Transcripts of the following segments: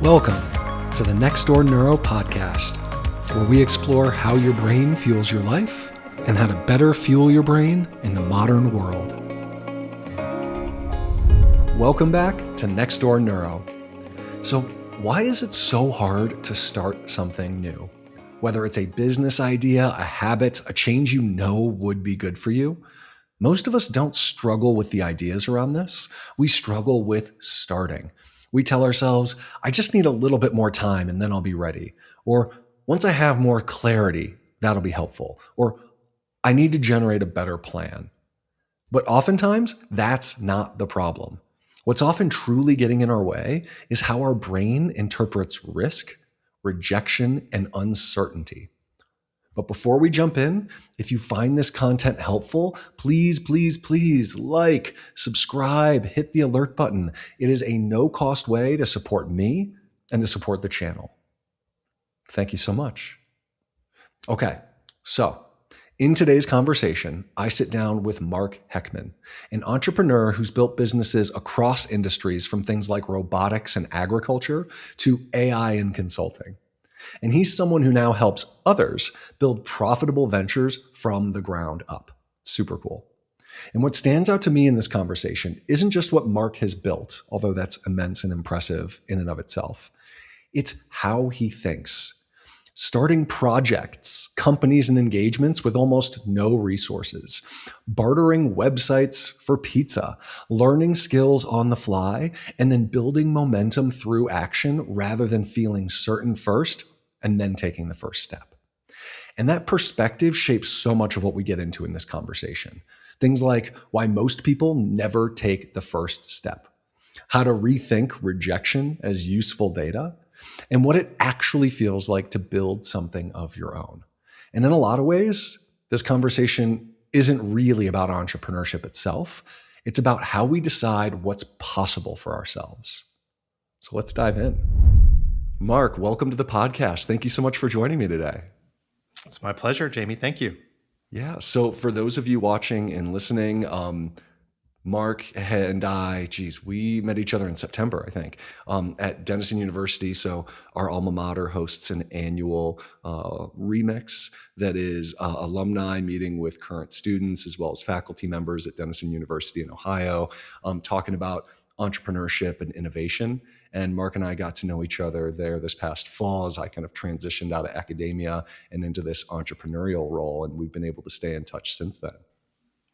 Welcome to the Next Door Neuro podcast, where we explore how your brain fuels your life and how to better fuel your brain in the modern world. Welcome back to Next Door Neuro. So, why is it so hard to start something new? Whether it's a business idea, a habit, a change you know would be good for you, most of us don't struggle with the ideas around this. We struggle with starting. We tell ourselves, I just need a little bit more time and then I'll be ready. Or once I have more clarity, that'll be helpful. Or I need to generate a better plan. But oftentimes, that's not the problem. What's often truly getting in our way is how our brain interprets risk, rejection, and uncertainty. But before we jump in, if you find this content helpful, please like, subscribe, hit the alert button. It is a no-cost way to support me and to support the channel. Thank you so much. Okay, so in today's conversation, I sit down with Mark Heckmann, an entrepreneur who's built businesses across industries from things like robotics and agriculture to AI and consulting. And he's someone who now helps others build profitable ventures from the ground up. Super cool. And what stands out to me in this conversation isn't just what Mark has built, although that's immense and impressive in and of itself. It's how he thinks. Starting projects, companies, and engagements with almost no resources, bartering websites for pizza, learning skills on the fly, and then building momentum through action rather than feeling certain first and then taking the first step. And that perspective shapes so much of what we get into in this conversation. Things like why most people never take the first step, how to rethink rejection as useful data, and what it actually feels like to build something of your own. And in a lot of ways, this conversation isn't really about entrepreneurship itself. It's about how we decide what's possible for ourselves. So let's dive in. Mark, welcome to the podcast. Thank you so much for joining me today. It's my pleasure, Jamie. Thank you. Yeah. So for those of you watching and listening, Mark and I, we met each other in September, I think, at Denison University. So our alma mater hosts an annual remix that is alumni meeting with current students as well as faculty members at Denison University in Ohio, talking about entrepreneurship and innovation. And Mark and I got to know each other there this past fall as I kind of transitioned out of academia and into this entrepreneurial role. And we've been able to stay in touch since then.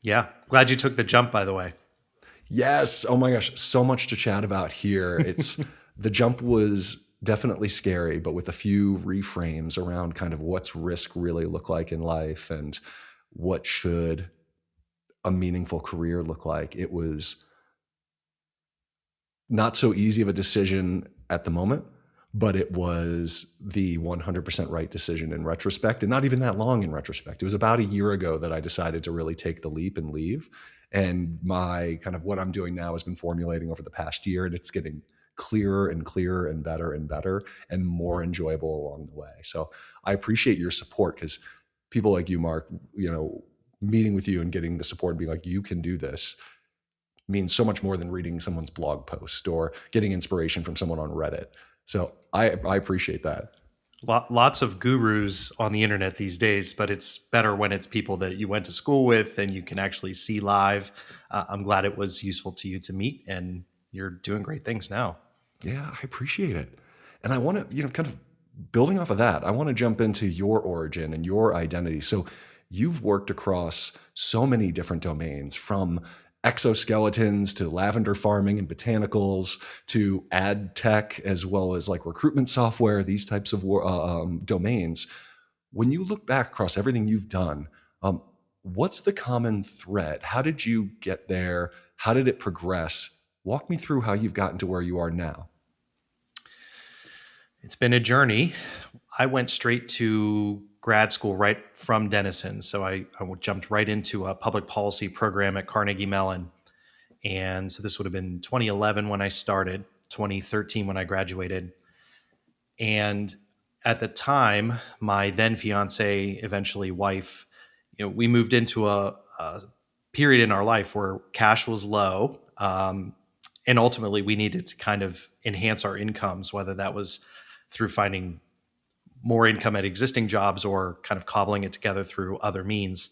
Yeah. Glad you took the jump, by the way. Yes. Oh my gosh. So much to chat about here. The jump was definitely scary, but with a few reframes around kind of what's risk really look like in life and what should a meaningful career look like. It was not so easy of a decision at the moment, but it was the 100% right decision in retrospect, and not even that long in retrospect. It was about a year ago that I decided to really take the leap and leave. And my kind of what I'm doing now has been formulating over the past year, and it's getting clearer and better and more enjoyable along the way. So I appreciate your support, because people like you, Mark, meeting with you and getting the support and being like, you can do this, means so much more than reading someone's blog post or getting inspiration from someone on Reddit. So I appreciate that. Lots of gurus on the internet these days, but it's better when it's people that you went to school with and you can actually see live. I'm glad it was useful to you to meet, and you're doing great things now. Yeah, I appreciate it. And I want to, kind of building off of that, I want to jump into your origin and your identity. So you've worked across so many different domains, from exoskeletons to lavender farming and botanicals to ad tech, as well as like recruitment software, these types of domains. When you look back across everything you've done, what's the common thread? How did you get there? How did it progress? Walk me through how you've gotten to where you are now. It's been a journey. I went straight to grad school right from Denison. So I jumped right into a public policy program at Carnegie Mellon. And so this would have been 2011 when I started, 2013 when I graduated. And at the time, my then fiance, eventually wife, we moved into a period in our life where cash was low. And ultimately, we needed to kind of enhance our incomes, whether that was through finding more income at existing jobs or kind of cobbling it together through other means.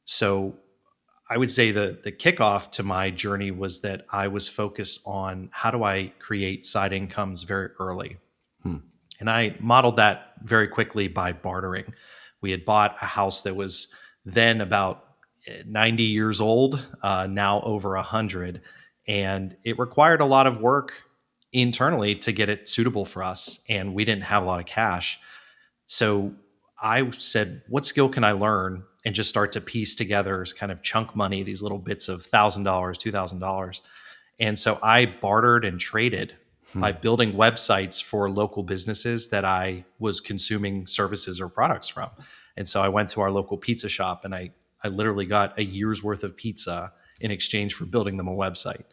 So I would say the kickoff to my journey was that I was focused on how do I create side incomes very early. Hmm. And I modeled that very quickly by bartering. We had bought a house that was then about 90 years old, now over 100. And it required a lot of work internally to get it suitable for us. And we didn't have a lot of cash. So I said, what skill can I learn? And just start to piece together kind of chunk money, these little bits of $1,000, $2,000. And so I bartered and traded by building websites for local businesses that I was consuming services or products from. And so I went to our local pizza shop and I literally got a year's worth of pizza in exchange for building them a website.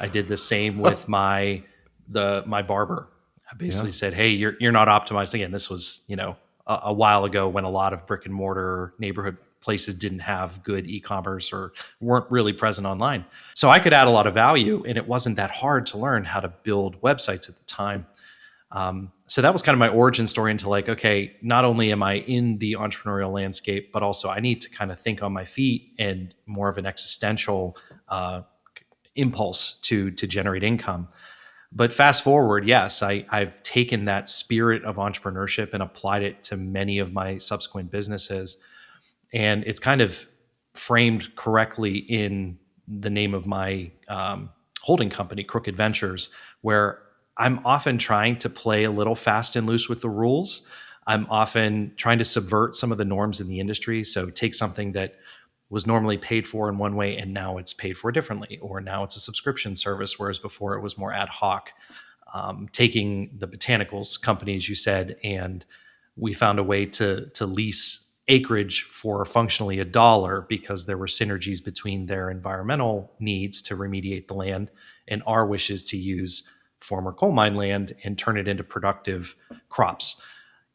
I did the same with my barber. I basically said, hey, you're not optimized. Again, this was, a while ago when a lot of brick and mortar neighborhood places didn't have good e-commerce or weren't really present online. So I could add a lot of value, and it wasn't that hard to learn how to build websites at the time. So that was kind of my origin story into like, okay, not only am I in the entrepreneurial landscape, but also I need to kind of think on my feet and more of an existential impulse to generate income. But fast forward, yes, I've taken that spirit of entrepreneurship and applied it to many of my subsequent businesses. And it's kind of framed correctly in the name of my holding company, Crooked Ventures, where I'm often trying to play a little fast and loose with the rules. I'm often trying to subvert some of the norms in the industry. So take something that was normally paid for in one way and now it's paid for differently, or now it's a subscription service, whereas before it was more ad hoc. Taking the botanicals company, as you said, and we found a way to lease acreage for functionally $1 because there were synergies between their environmental needs to remediate the land and our wishes to use former coal mine land and turn it into productive crops.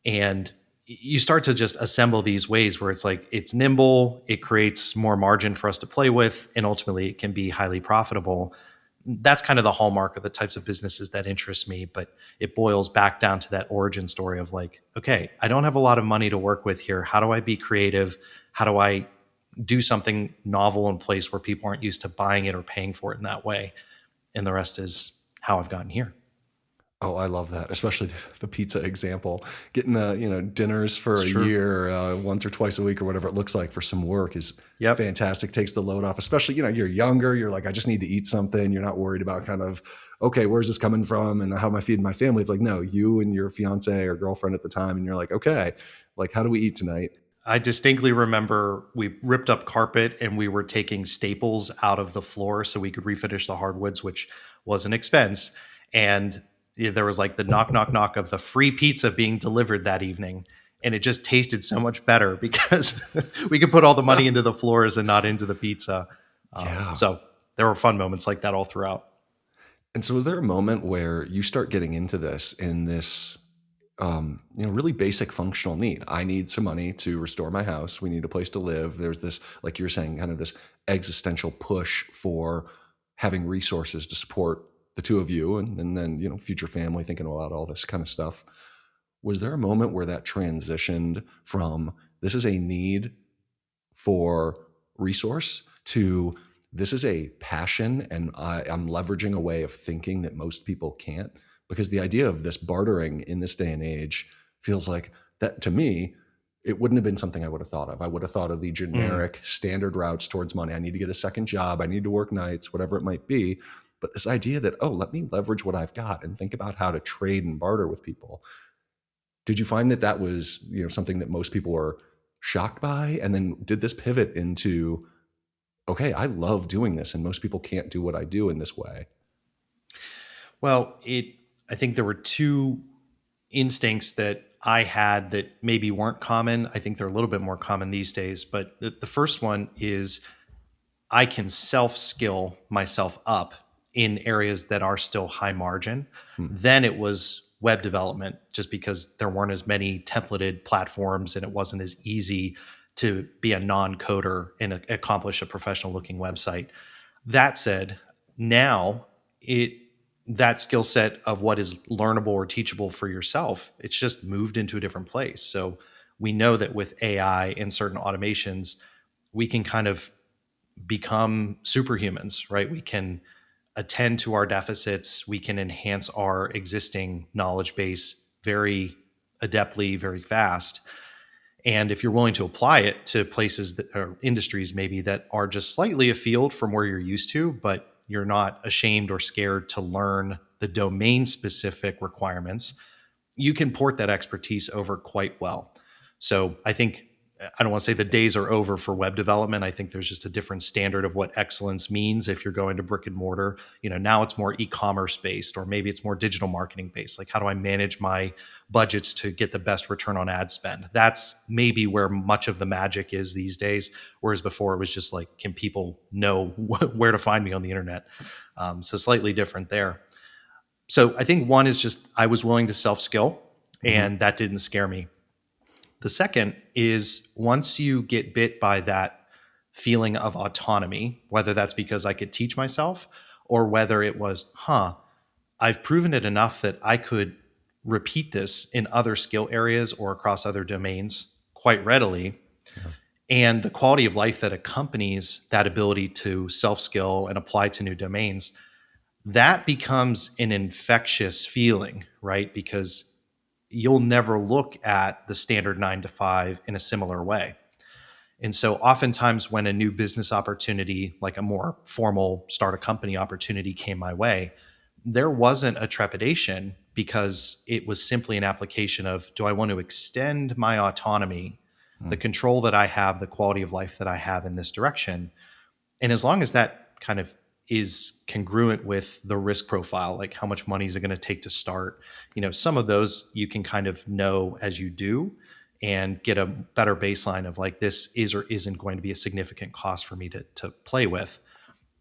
And you start to just assemble these ways where it's like, it's nimble, it creates more margin for us to play with, and ultimately it can be highly profitable. That's kind of the hallmark of the types of businesses that interest me, but it boils back down to that origin story of like, okay, I don't have a lot of money to work with here. How do I be creative? How do I do something novel in place where people aren't used to buying it or paying for it in that way? And the rest is how I've gotten here. Oh, I love that, especially the pizza example. Getting dinners for It's a true. year, once or twice a week or whatever it looks like for some work is Yep. fantastic. Takes the load off, especially, you're younger. You're like, I just need to eat something. You're not worried about kind of, okay, where's this coming from and how am I feeding my family? It's like, no, you and your fiance or girlfriend at the time. And you're like, okay, like, how do we eat tonight? I distinctly remember we ripped up carpet and we were taking staples out of the floor so we could refinish the hardwoods, which was an expense. And there was like the knock, knock, knock of the free pizza being delivered that evening. And it just tasted so much better because we could put all the money into the floors and not into the pizza. Yeah. So there were fun moments like that all throughout. And so is there a moment where you start getting into this in this, really basic functional need? I need some money to restore my house. We need a place to live. There's this, like you're saying, kind of this existential push for having resources to support the two of you and then, future family, thinking about all this kind of stuff. Was there a moment where that transitioned from this is a need for resource to this is a passion and I'm leveraging a way of thinking that most people can't? Because the idea of this bartering in this day and age feels like that to me, it wouldn't have been something I would have thought of. I would have thought of the generic standard routes towards money. I need to get a second job. I need to work nights, whatever it might be. But this idea that, oh, let me leverage what I've got and think about how to trade and barter with people. Did you find that was, something that most people were shocked by? And then did this pivot into, okay, I love doing this and most people can't do what I do in this way? Well, I think there were two instincts that I had that maybe weren't common. I think they're a little bit more common these days. But the first one is I can self-skill myself up in areas that are still high margin. Then it was web development, just because there weren't as many templated platforms and it wasn't as easy to be a non-coder and accomplish a professional looking website. That said, now it that skill set of what is learnable or teachable for yourself, it's just moved into a different place. So we know that with AI and certain automations, we can kind of become superhumans, right? We can attend to our deficits. We can enhance our existing knowledge base very adeptly, very fast. And if you're willing to apply it to places that or industries maybe that are just slightly afield from where you're used to, but you're not ashamed or scared to learn the domain specific requirements, you can port that expertise over quite well. So I think, I don't want to say the days are over for web development. I think there's just a different standard of what excellence means if you're going to brick and mortar. Now it's more e-commerce based, or maybe it's more digital marketing based. Like, how do I manage my budgets to get the best return on ad spend? That's maybe where much of the magic is these days. Whereas before it was just like, can people know where to find me on the internet? So slightly different there. So I think one is just, I was willing to self-skill, and that didn't scare me. The second is, once you get bit by that feeling of autonomy, whether that's because I could teach myself or whether it was, I've proven it enough that I could repeat this in other skill areas or across other domains quite readily. Yeah. And the quality of life that accompanies that ability to self-skill and apply to new domains, that becomes an infectious feeling, right? Because you'll never look at the standard 9 to 5 in a similar way. And so oftentimes when a new business opportunity, like a more formal start a company opportunity, came my way, there wasn't a trepidation, because it was simply an application of, do I want to extend my autonomy, the control that I have, the quality of life that I have in this direction? And as long as that kind of is congruent with the risk profile, like how much money is it going to take to start, some of those you can kind of know as you do and get a better baseline of like, this is or isn't going to be a significant cost for me to play with.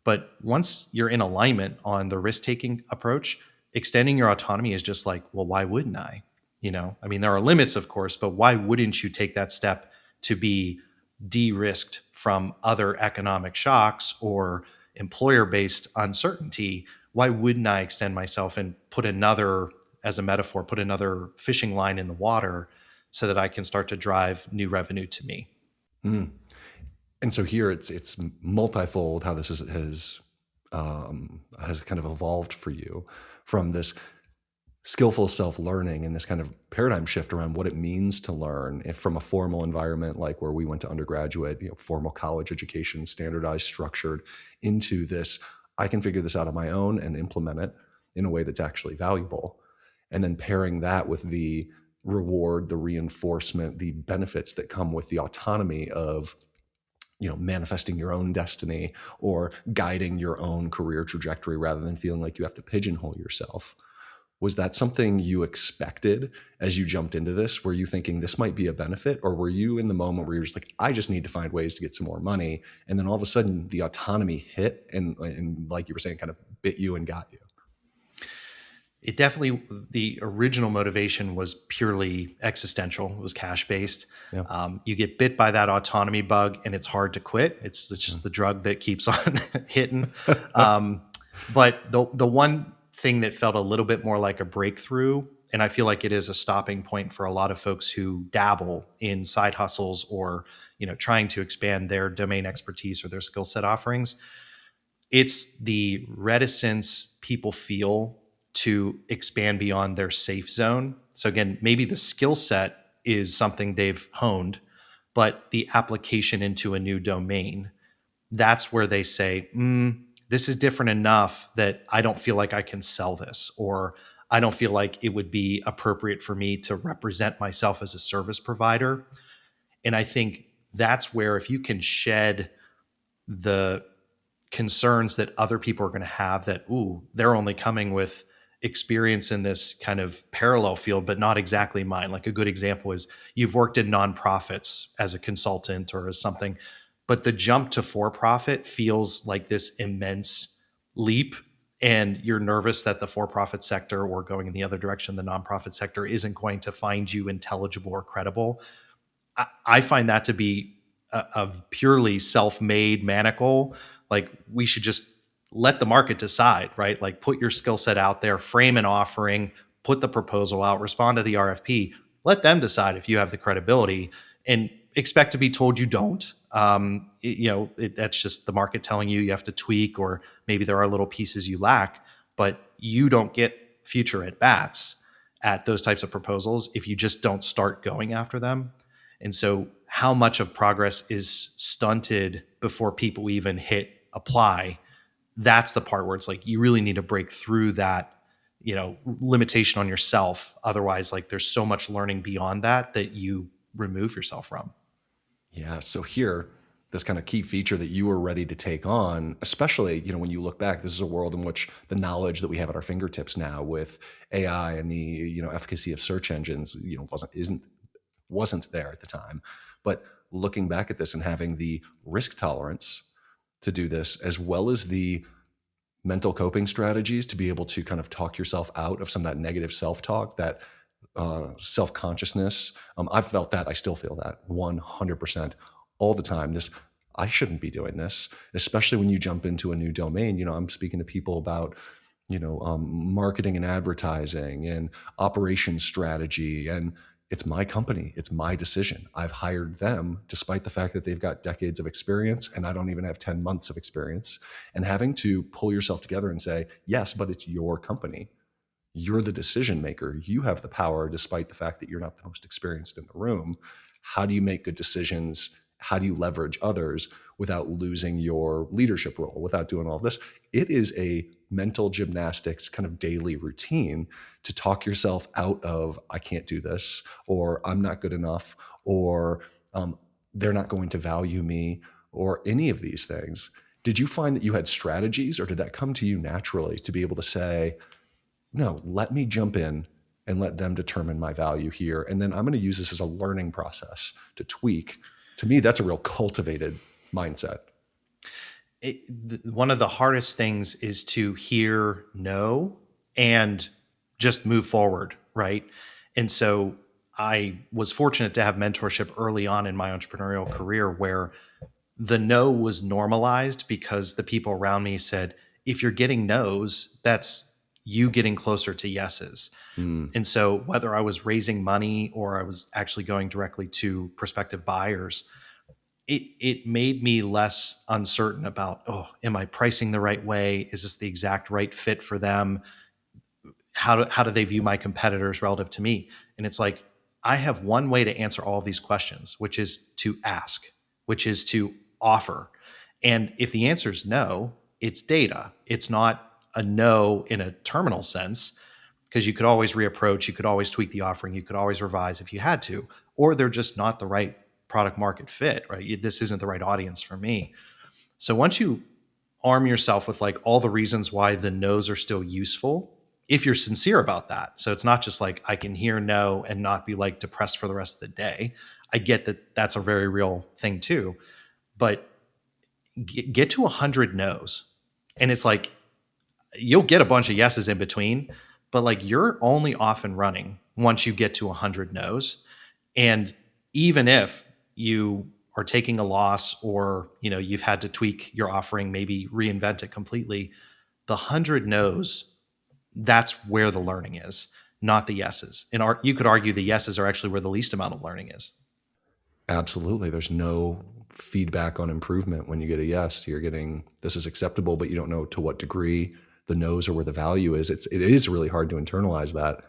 But once you're in alignment on the risk-taking approach, extending your autonomy is just like, well, why wouldn't I? There are limits, of course, but why wouldn't you take that step to be de-risked from other economic shocks or employer-based uncertainty? Why wouldn't I extend myself and put another, as a metaphor, put another fishing line in the water so that I can start to drive new revenue to me? And so here it's multifold how this has kind of evolved for you from this skillful self-learning and this kind of paradigm shift around what it means to learn from a formal environment, like where we went to undergraduate, formal college education, standardized, structured, into this, I can figure this out on my own and implement it in a way that's actually valuable. And then pairing that with the reward, the reinforcement, the benefits that come with the autonomy of manifesting your own destiny or guiding your own career trajectory rather than feeling like you have to pigeonhole yourself. Was that something you expected as you jumped into this? Were you thinking this might be a benefit, or were you in the moment where you're just like, I just need to find ways to get some more money, and then all of a sudden the autonomy hit and like you were saying, kind of bit you and got you? It definitely, the original motivation was purely existential. It was cash based. Yeah. You get bit by that autonomy bug and it's hard to quit. It's just the drug that keeps on hitting. But the one thing that felt a little bit more like a breakthrough, and I feel like it is a stopping point for a lot of folks who dabble in side hustles or trying to expand their domain expertise or their skill set offerings, it's the reticence people feel to expand beyond their safe zone. So again, maybe the skill set is something they've honed, but the application into a new domain, that's where they say, this is different enough that I don't feel like I can sell this, or I don't feel like it would be appropriate for me to represent myself as a service provider. And I think that's where, if you can shed the concerns that other people are going to have, that, they're only coming with experience in this kind of parallel field, but not exactly mine. Like a good example is, you've worked in nonprofits as a consultant or as something, but the jump to for-profit feels like this immense leap, and you're nervous that the for-profit sector, or going in the other direction, the nonprofit sector, isn't going to find you intelligible or credible. I find that to be a purely self-made manacle. Like, we should just let the market decide, right? Like put your skill set out there, frame an offering, put the proposal out, respond to the RFP, let them decide if you have the credibility, and expect to be told you don't. That's just the market telling you you have to tweak, or maybe there are little pieces you lack, but you don't get future at bats at those types of proposals if you just don't start going after them. And so how much of progress is stunted before people even hit apply? That's the part where it's like, you really need to break through that, limitation on yourself. Otherwise, like there's so much learning beyond that you remove yourself from. Yeah. So here, this kind of key feature that you were ready to take on, especially, when you look back, this is a world in which the knowledge that we have at our fingertips now with AI and the, efficacy of search engines, wasn't there at the time. But looking back at this and having the risk tolerance to do this, as well as the mental coping strategies to be able to kind of talk yourself out of some of that negative self-talk, that self-consciousness. I've felt that. I still feel that 100% all the time. I shouldn't be doing this, especially when you jump into a new domain. I'm speaking to people about, marketing and advertising and operations strategy, and it's my company. It's my decision. I've hired them despite the fact that they've got decades of experience and I don't even have 10 months of experience, and having to pull yourself together and say, yes, but it's your company. You're the decision maker. You have the power, despite the fact that you're not the most experienced in the room. How do you make good decisions? How do you leverage others without losing your leadership role, without doing all of this? It is a mental gymnastics kind of daily routine to talk yourself out of, I can't do this, or I'm not good enough, or they're not going to value me, or any of these things. Did you find that you had strategies, or did that come to you naturally to be able to say, no, let me jump in and let them determine my value here, and then I'm going to use this as a learning process to tweak? To me, that's a real cultivated mindset. One of the hardest things is to hear no and just move forward, right? And so I was fortunate to have mentorship early on in my entrepreneurial career where the no was normalized because the people around me said, if you're getting no's, that's you getting closer to yeses. And so whether I was raising money or I was actually going directly to prospective buyers, it made me less uncertain about, am I pricing the right way? Is this the exact right fit for them? How do they view my competitors relative to me? And it's like, I have one way to answer all of these questions, which is to ask, which is to offer. And if the answer is no, it's data. It's not a no in a terminal sense, because you could always reapproach, you could always tweak the offering, you could always revise if you had to, or they're just not the right product market fit, right? This isn't the right audience for me. So once you arm yourself with like all the reasons why the no's are still useful, if you're sincere about that. So it's not just like, I can hear no and not be like depressed for the rest of the day. I get that that's a very real thing too, but get to 100 no's. And it's like, you'll get a bunch of yeses in between, but like you're only off and running once you get to 100 no's. And even if you are taking a loss, or you've had to tweak your offering, maybe reinvent it completely, the 100 no's, that's where the learning is, not the yeses. And you could argue the yeses are actually where the least amount of learning is. Absolutely. There's no feedback on improvement when you get a yes. You're getting, this is acceptable, but you don't know to what degree. The no's are where the value is. It is really hard to internalize that.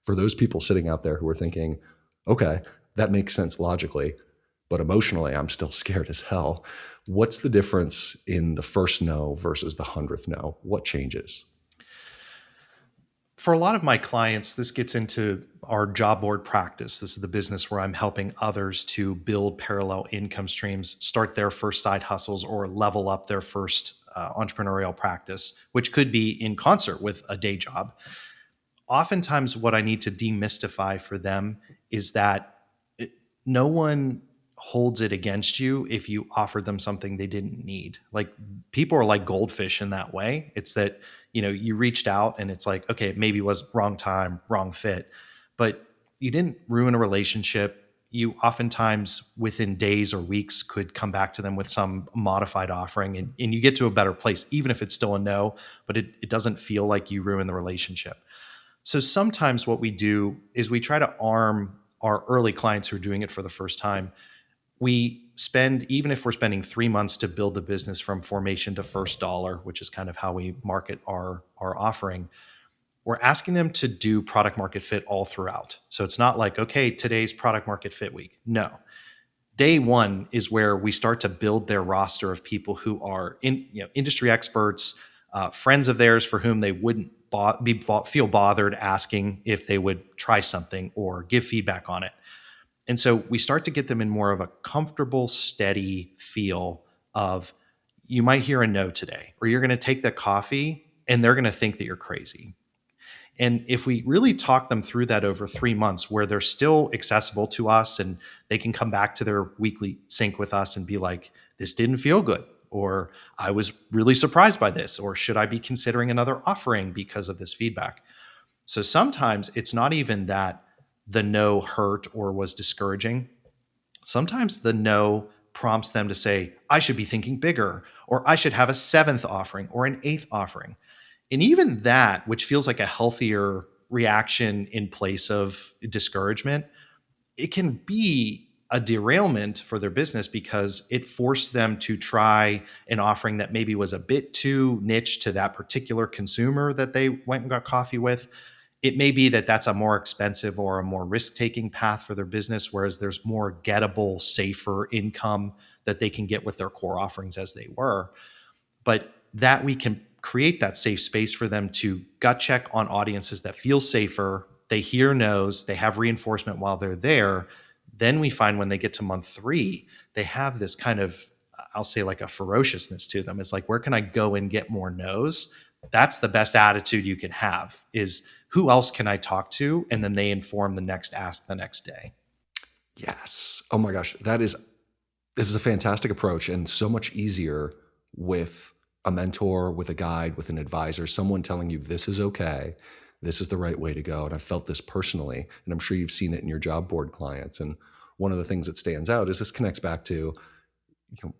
For those people sitting out there who are thinking, okay, that makes sense logically, but emotionally, I'm still scared as hell. What's the difference in the first no versus the 100th no? What changes? For a lot of my clients, this gets into our job board practice. This is the business where I'm helping others to build parallel income streams, start their first side hustles, or level up their first entrepreneurial practice, which could be in concert with a day job. Oftentimes, what I need to demystify for them is that no one holds it against you if you offered them something they didn't need. Like, people are like goldfish in that way. It's that, you reached out and it's like, okay, maybe it was wrong time, wrong fit, but you didn't ruin a relationship. you oftentimes within days or weeks could come back to them with some modified offering, and you get to a better place, even if it's still a no, but it doesn't feel like you ruin the relationship. So sometimes what we do is we try to arm our early clients who are doing it for the first time. We spend, even if we're spending 3 months to build the business from formation to first dollar, which is kind of how we market our offering, we're asking them to do product market fit all throughout. So it's not like, okay, today's product market fit week. No. Day one is where we start to build their roster of people who are industry experts, friends of theirs for whom they wouldn't feel bothered asking if they would try something or give feedback on it. And so we start to get them in more of a comfortable, steady feel of, you might hear a no today, or you're going to take the coffee and they're going to think that you're crazy. And if we really talk them through that over 3 months, where they're still accessible to us and they can come back to their weekly sync with us and be like, this didn't feel good, or I was really surprised by this, or should I be considering another offering because of this feedback? So sometimes it's not even that the no hurt or was discouraging. Sometimes the no prompts them to say, I should be thinking bigger, or I should have a 7th offering or an 8th offering. And even that, which feels like a healthier reaction in place of discouragement, it can be a derailment for their business because it forced them to try an offering that maybe was a bit too niche to that particular consumer that they went and got coffee with. It may be that that's a more expensive or a more risk-taking path for their business, whereas there's more gettable, safer income that they can get with their core offerings as they were. But that we can create that safe space for them to gut check on audiences that feel safer. They hear no's, they have reinforcement while they're there. Then we find when they get to month 3, they have this kind of, I'll say like a ferociousness to them. It's like, where can I go and get more no's? That's the best attitude you can have, is who else can I talk to? And then they inform the next ask the next day. Yes. Oh my gosh. This is a fantastic approach, and so much easier with a mentor, with a guide, with an advisor, someone telling you this is okay, this is the right way to go. And I've felt this personally, and I'm sure you've seen it in your job board clients. And one of the things that stands out is this connects back to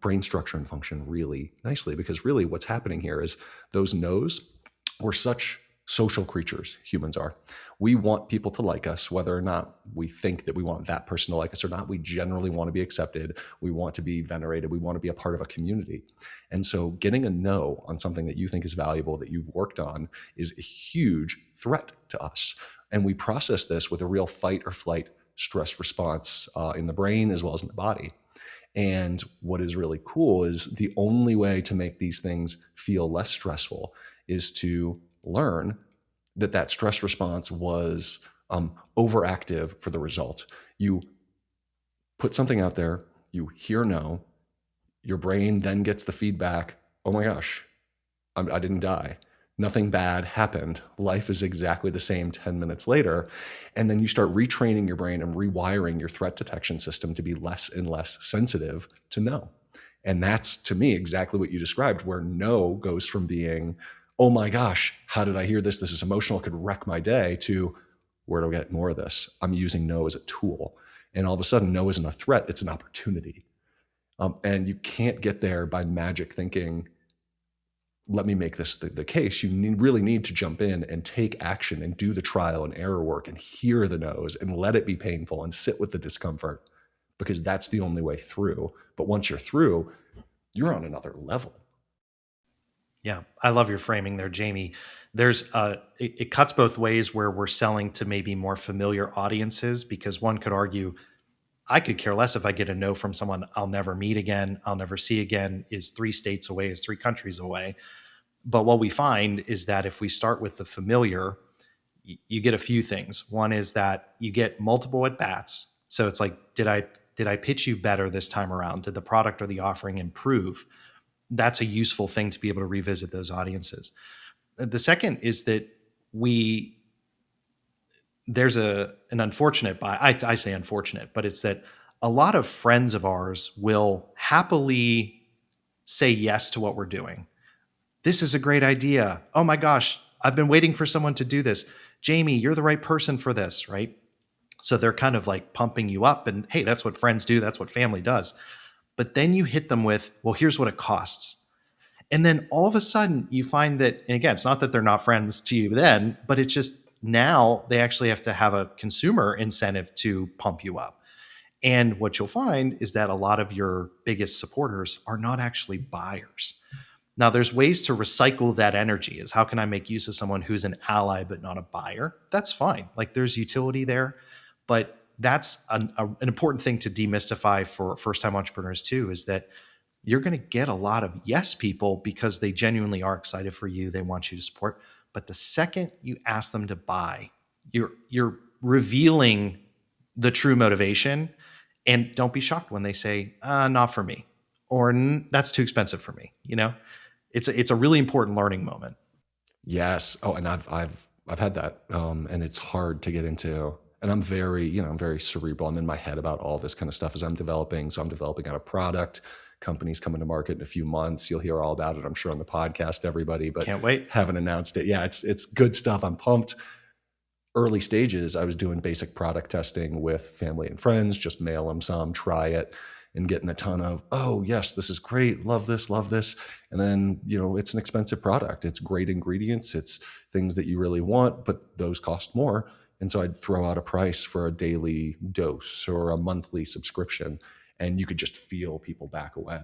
brain structure and function really nicely, because really what's happening here is those no's, we're such social creatures, humans are. We want people to like us, whether or not we think that we want that person to like us or not. We generally want to be accepted. We want to be venerated. We want to be a part of a community. And so getting a no on something that you think is valuable, that you've worked on, is a huge threat to us. And we process this with a real fight or flight stress response in the brain as well as in the body. And what is really cool is the only way to make these things feel less stressful is to learn that stress response was overactive for the result. You put something out there, you hear no, your brain then gets the feedback, oh my gosh, I didn't die. Nothing bad happened. Life is exactly the same 10 minutes later. And then you start retraining your brain and rewiring your threat detection system to be less and less sensitive to no. And that's, to me, exactly what you described, where no goes from being, oh my gosh, how did I hear this? This is emotional, it could wreck my day, to where do I get more of this? I'm using no as a tool. And all of a sudden, no isn't a threat, it's an opportunity. And you can't get there by magic thinking, let me make this the case. You really need to jump in and take action and do the trial and error work and hear the no's and let it be painful and sit with the discomfort, because that's the only way through. But once you're through, you're on another level. Yeah, I love your framing there, Jamie. There's it cuts both ways, where we're selling to maybe more familiar audiences, because one could argue, I could care less if I get a no from someone I'll never meet again, I'll never see again, is 3 states away, is 3 countries away. But what we find is that if we start with the familiar, you get a few things. One is that you get multiple at bats. So it's like, did I pitch you better this time around? Did the product or the offering improve? That's a useful thing to be able to revisit those audiences. The second is that there's an unfortunate bias. I say unfortunate, but it's that a lot of friends of ours will happily say yes to what we're doing. This is a great idea. Oh my gosh, I've been waiting for someone to do this. Jamie, you're the right person for this, right? So they're kind of like pumping you up and, hey, that's what friends do. That's what family does. But then you hit them with, well, here's what it costs. And then all of a sudden you find that, and again, it's not that they're not friends to you then, but it's just now they actually have to have a consumer incentive to pump you up. And what you'll find is that a lot of your biggest supporters are not actually buyers. Now, there's ways to recycle that energy. Is how can I make use of someone who's an ally but not a buyer? That's fine. Like there's utility there, but that's an important thing to demystify for first-time entrepreneurs too, is that you're going to get a lot of yes people because they genuinely are excited for you. They want you to support. But the second you ask them to buy, you're revealing the true motivation. And don't be shocked when they say, not for me, or that's too expensive for me. You know, it's a really important learning moment. Yes. Oh, and I've had that. And it's hard to get into, and I'm very cerebral. I'm in my head about all this kind of stuff as I'm developing. So I'm developing out a product. Companies coming to market in a few months. You'll hear all about it, I'm sure, on the podcast, everybody, but can't wait. Haven't announced it. Yeah, it's good stuff. I'm pumped. Early stages, I was doing basic product testing with family and friends, just mail them some, try it, and getting a ton of, oh yes, this is great. Love this, love this. And then, it's an expensive product. It's great ingredients. It's things that you really want, but those cost more. And so I'd throw out a price for a daily dose or a monthly subscription, and you could just feel people back away.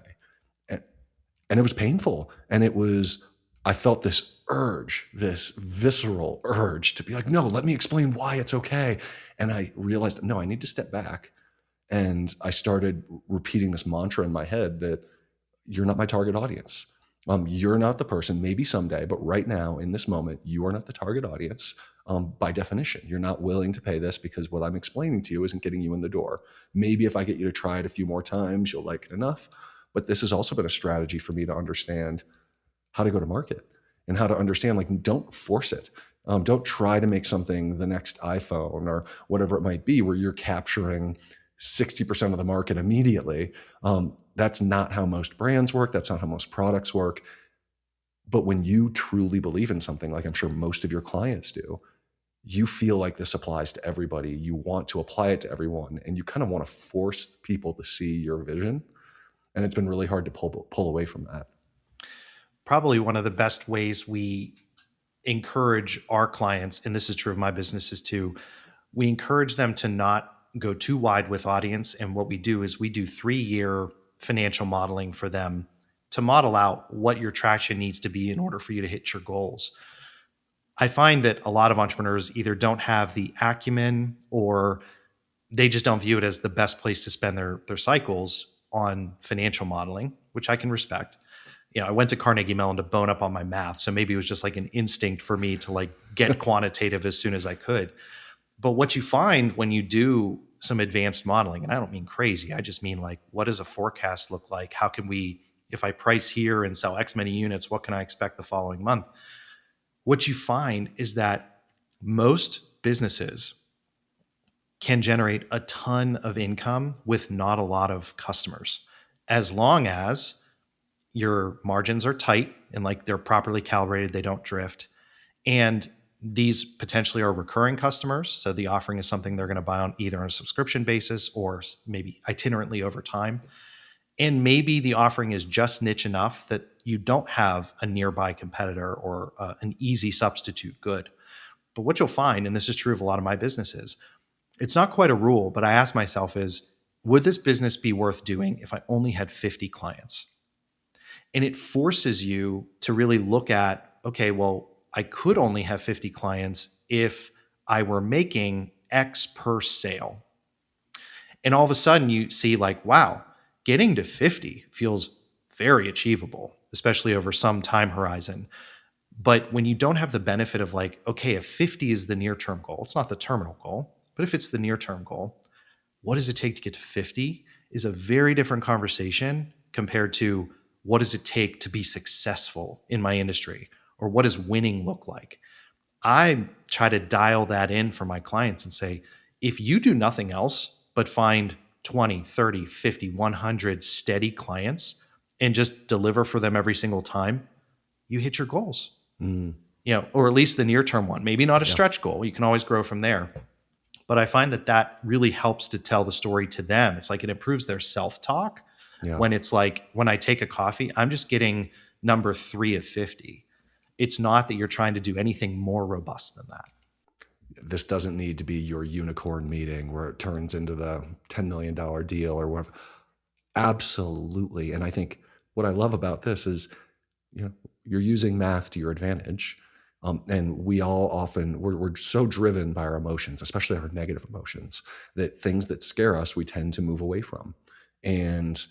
And it was painful. And I felt this urge, this visceral urge to be like, no, let me explain why it's okay. And I realized, no, I need to step back. And I started repeating this mantra in my head that you're not my target audience. You're not the person, maybe someday, but right now in this moment, you are not the target audience. By definition, you're not willing to pay this because what I'm explaining to you isn't getting you in the door. Maybe if I get you to try it a few more times, you'll like it enough. But this has also been a strategy for me to understand how to go to market and how to understand, like, don't force it. Don't try to make something the next iPhone or whatever it might be where you're capturing 60% of the market immediately. That's not how most brands work. That's not how most products work. But when you truly believe in something, like I'm sure most of your clients do, you feel like this applies to everybody. You want to apply it to everyone, and you kind of want to force people to see your vision. And it's been really hard to pull away from that. Probably one of the best ways we encourage our clients, and this is true of my businesses too, we encourage them to not go too wide with audience. And what we do is we do 3-year financial modeling for them to model out what your traction needs to be in order for you to hit your goals. I find that a lot of entrepreneurs either don't have the acumen or they just don't view it as the best place to spend their cycles on financial modeling, which I can respect. I went to Carnegie Mellon to bone up on my math. So maybe it was just like an instinct for me to like get quantitative as soon as I could. But what you find when you do some advanced modeling, and I don't mean crazy, I just mean like, what does a forecast look like? How can we, if I price here and sell X many units, what can I expect the following month? What you find is that most businesses can generate a ton of income with not a lot of customers, as long as your margins are tight and like they're properly calibrated, they don't drift. And these potentially are recurring customers. So the offering is something they're going to buy on either on a subscription basis or maybe itinerantly over time. And maybe the offering is just niche enough that you don't have a nearby competitor or an easy substitute good. But what you'll find, and this is true of a lot of my businesses, it's not quite a rule, but I ask myself is, would this business be worth doing if I only had 50 clients? And it forces you to really look at, okay, well, I could only have 50 clients if I were making X per sale. And all of a sudden you see like, wow, getting to 50 feels very achievable, especially over some time horizon. But when you don't have the benefit of like, okay, if 50 is the near-term goal, it's not the terminal goal, but if it's the near-term goal, what does it take to get to 50 is a very different conversation compared to what does it take to be successful in my industry, or what does winning look like? I try to dial that in for my clients and say, if you do nothing else but find 20, 30, 50, 100 steady clients and just deliver for them every single time, you hit your goals. Or at least the near-term one, maybe not a stretch goal. You can always grow from there. But I find that really helps to tell the story to them. It's like it improves their self-talk Yeah. when it's like, when I take a coffee, I'm just getting number 3 of 50. It's not that you're trying to do anything more robust than that. This doesn't need to be your unicorn meeting where it turns into the $10 million deal or whatever. Absolutely. And I think what I love about this is, you're using math to your advantage. And we all often, we're so driven by our emotions, especially our negative emotions, that things that scare us, we tend to move away from. And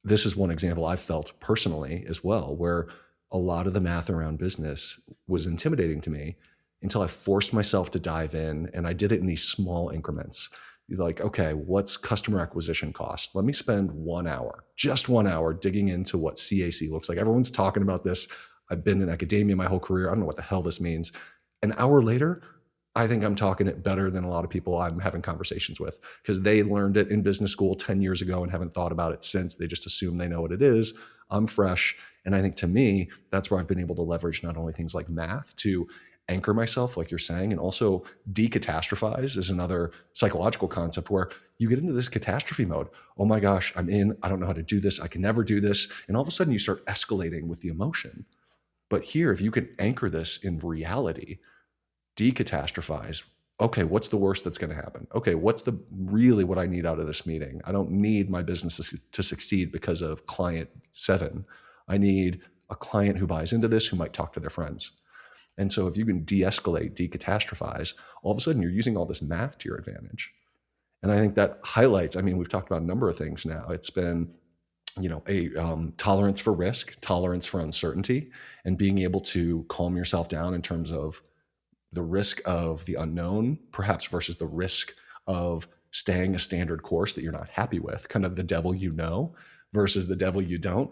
this is one example I've felt personally as well, where a lot of the math around business was intimidating to me until I forced myself to dive in, and I did it in these small increments. Like, okay, what's customer acquisition cost? Let me spend 1 hour, just 1 hour, digging into what CAC looks like. Everyone's talking about this. I've been in academia my whole career. I don't know what the hell this means. An hour later, I think I'm talking it better than a lot of people I'm having conversations with, because they learned it in business school 10 years ago and haven't thought about it since. They just assume they know what it is. I'm fresh. And I think, to me, that's where I've been able to leverage not only things like math to anchor myself, like you're saying, and also decatastrophize is another psychological concept where you get into this catastrophe mode. Oh my gosh, I don't know how to do this. I can never do this. And all of a sudden you start escalating with the emotion. But here, if you can anchor this in reality, decatastrophize. Okay, what's the worst that's going to happen? Okay, what's really what I need out of this meeting? I don't need my business to succeed because of client 7. I need a client who buys into this, who might talk to their friends. And so if you can de-escalate, decatastrophize, all of a sudden you're using all this math to your advantage. And I think that highlights, we've talked about a number of things now. It's been, a tolerance for risk, tolerance for uncertainty, and being able to calm yourself down in terms of the risk of the unknown, perhaps, versus the risk of staying a standard course that you're not happy with, kind of the devil you know versus the devil you don't.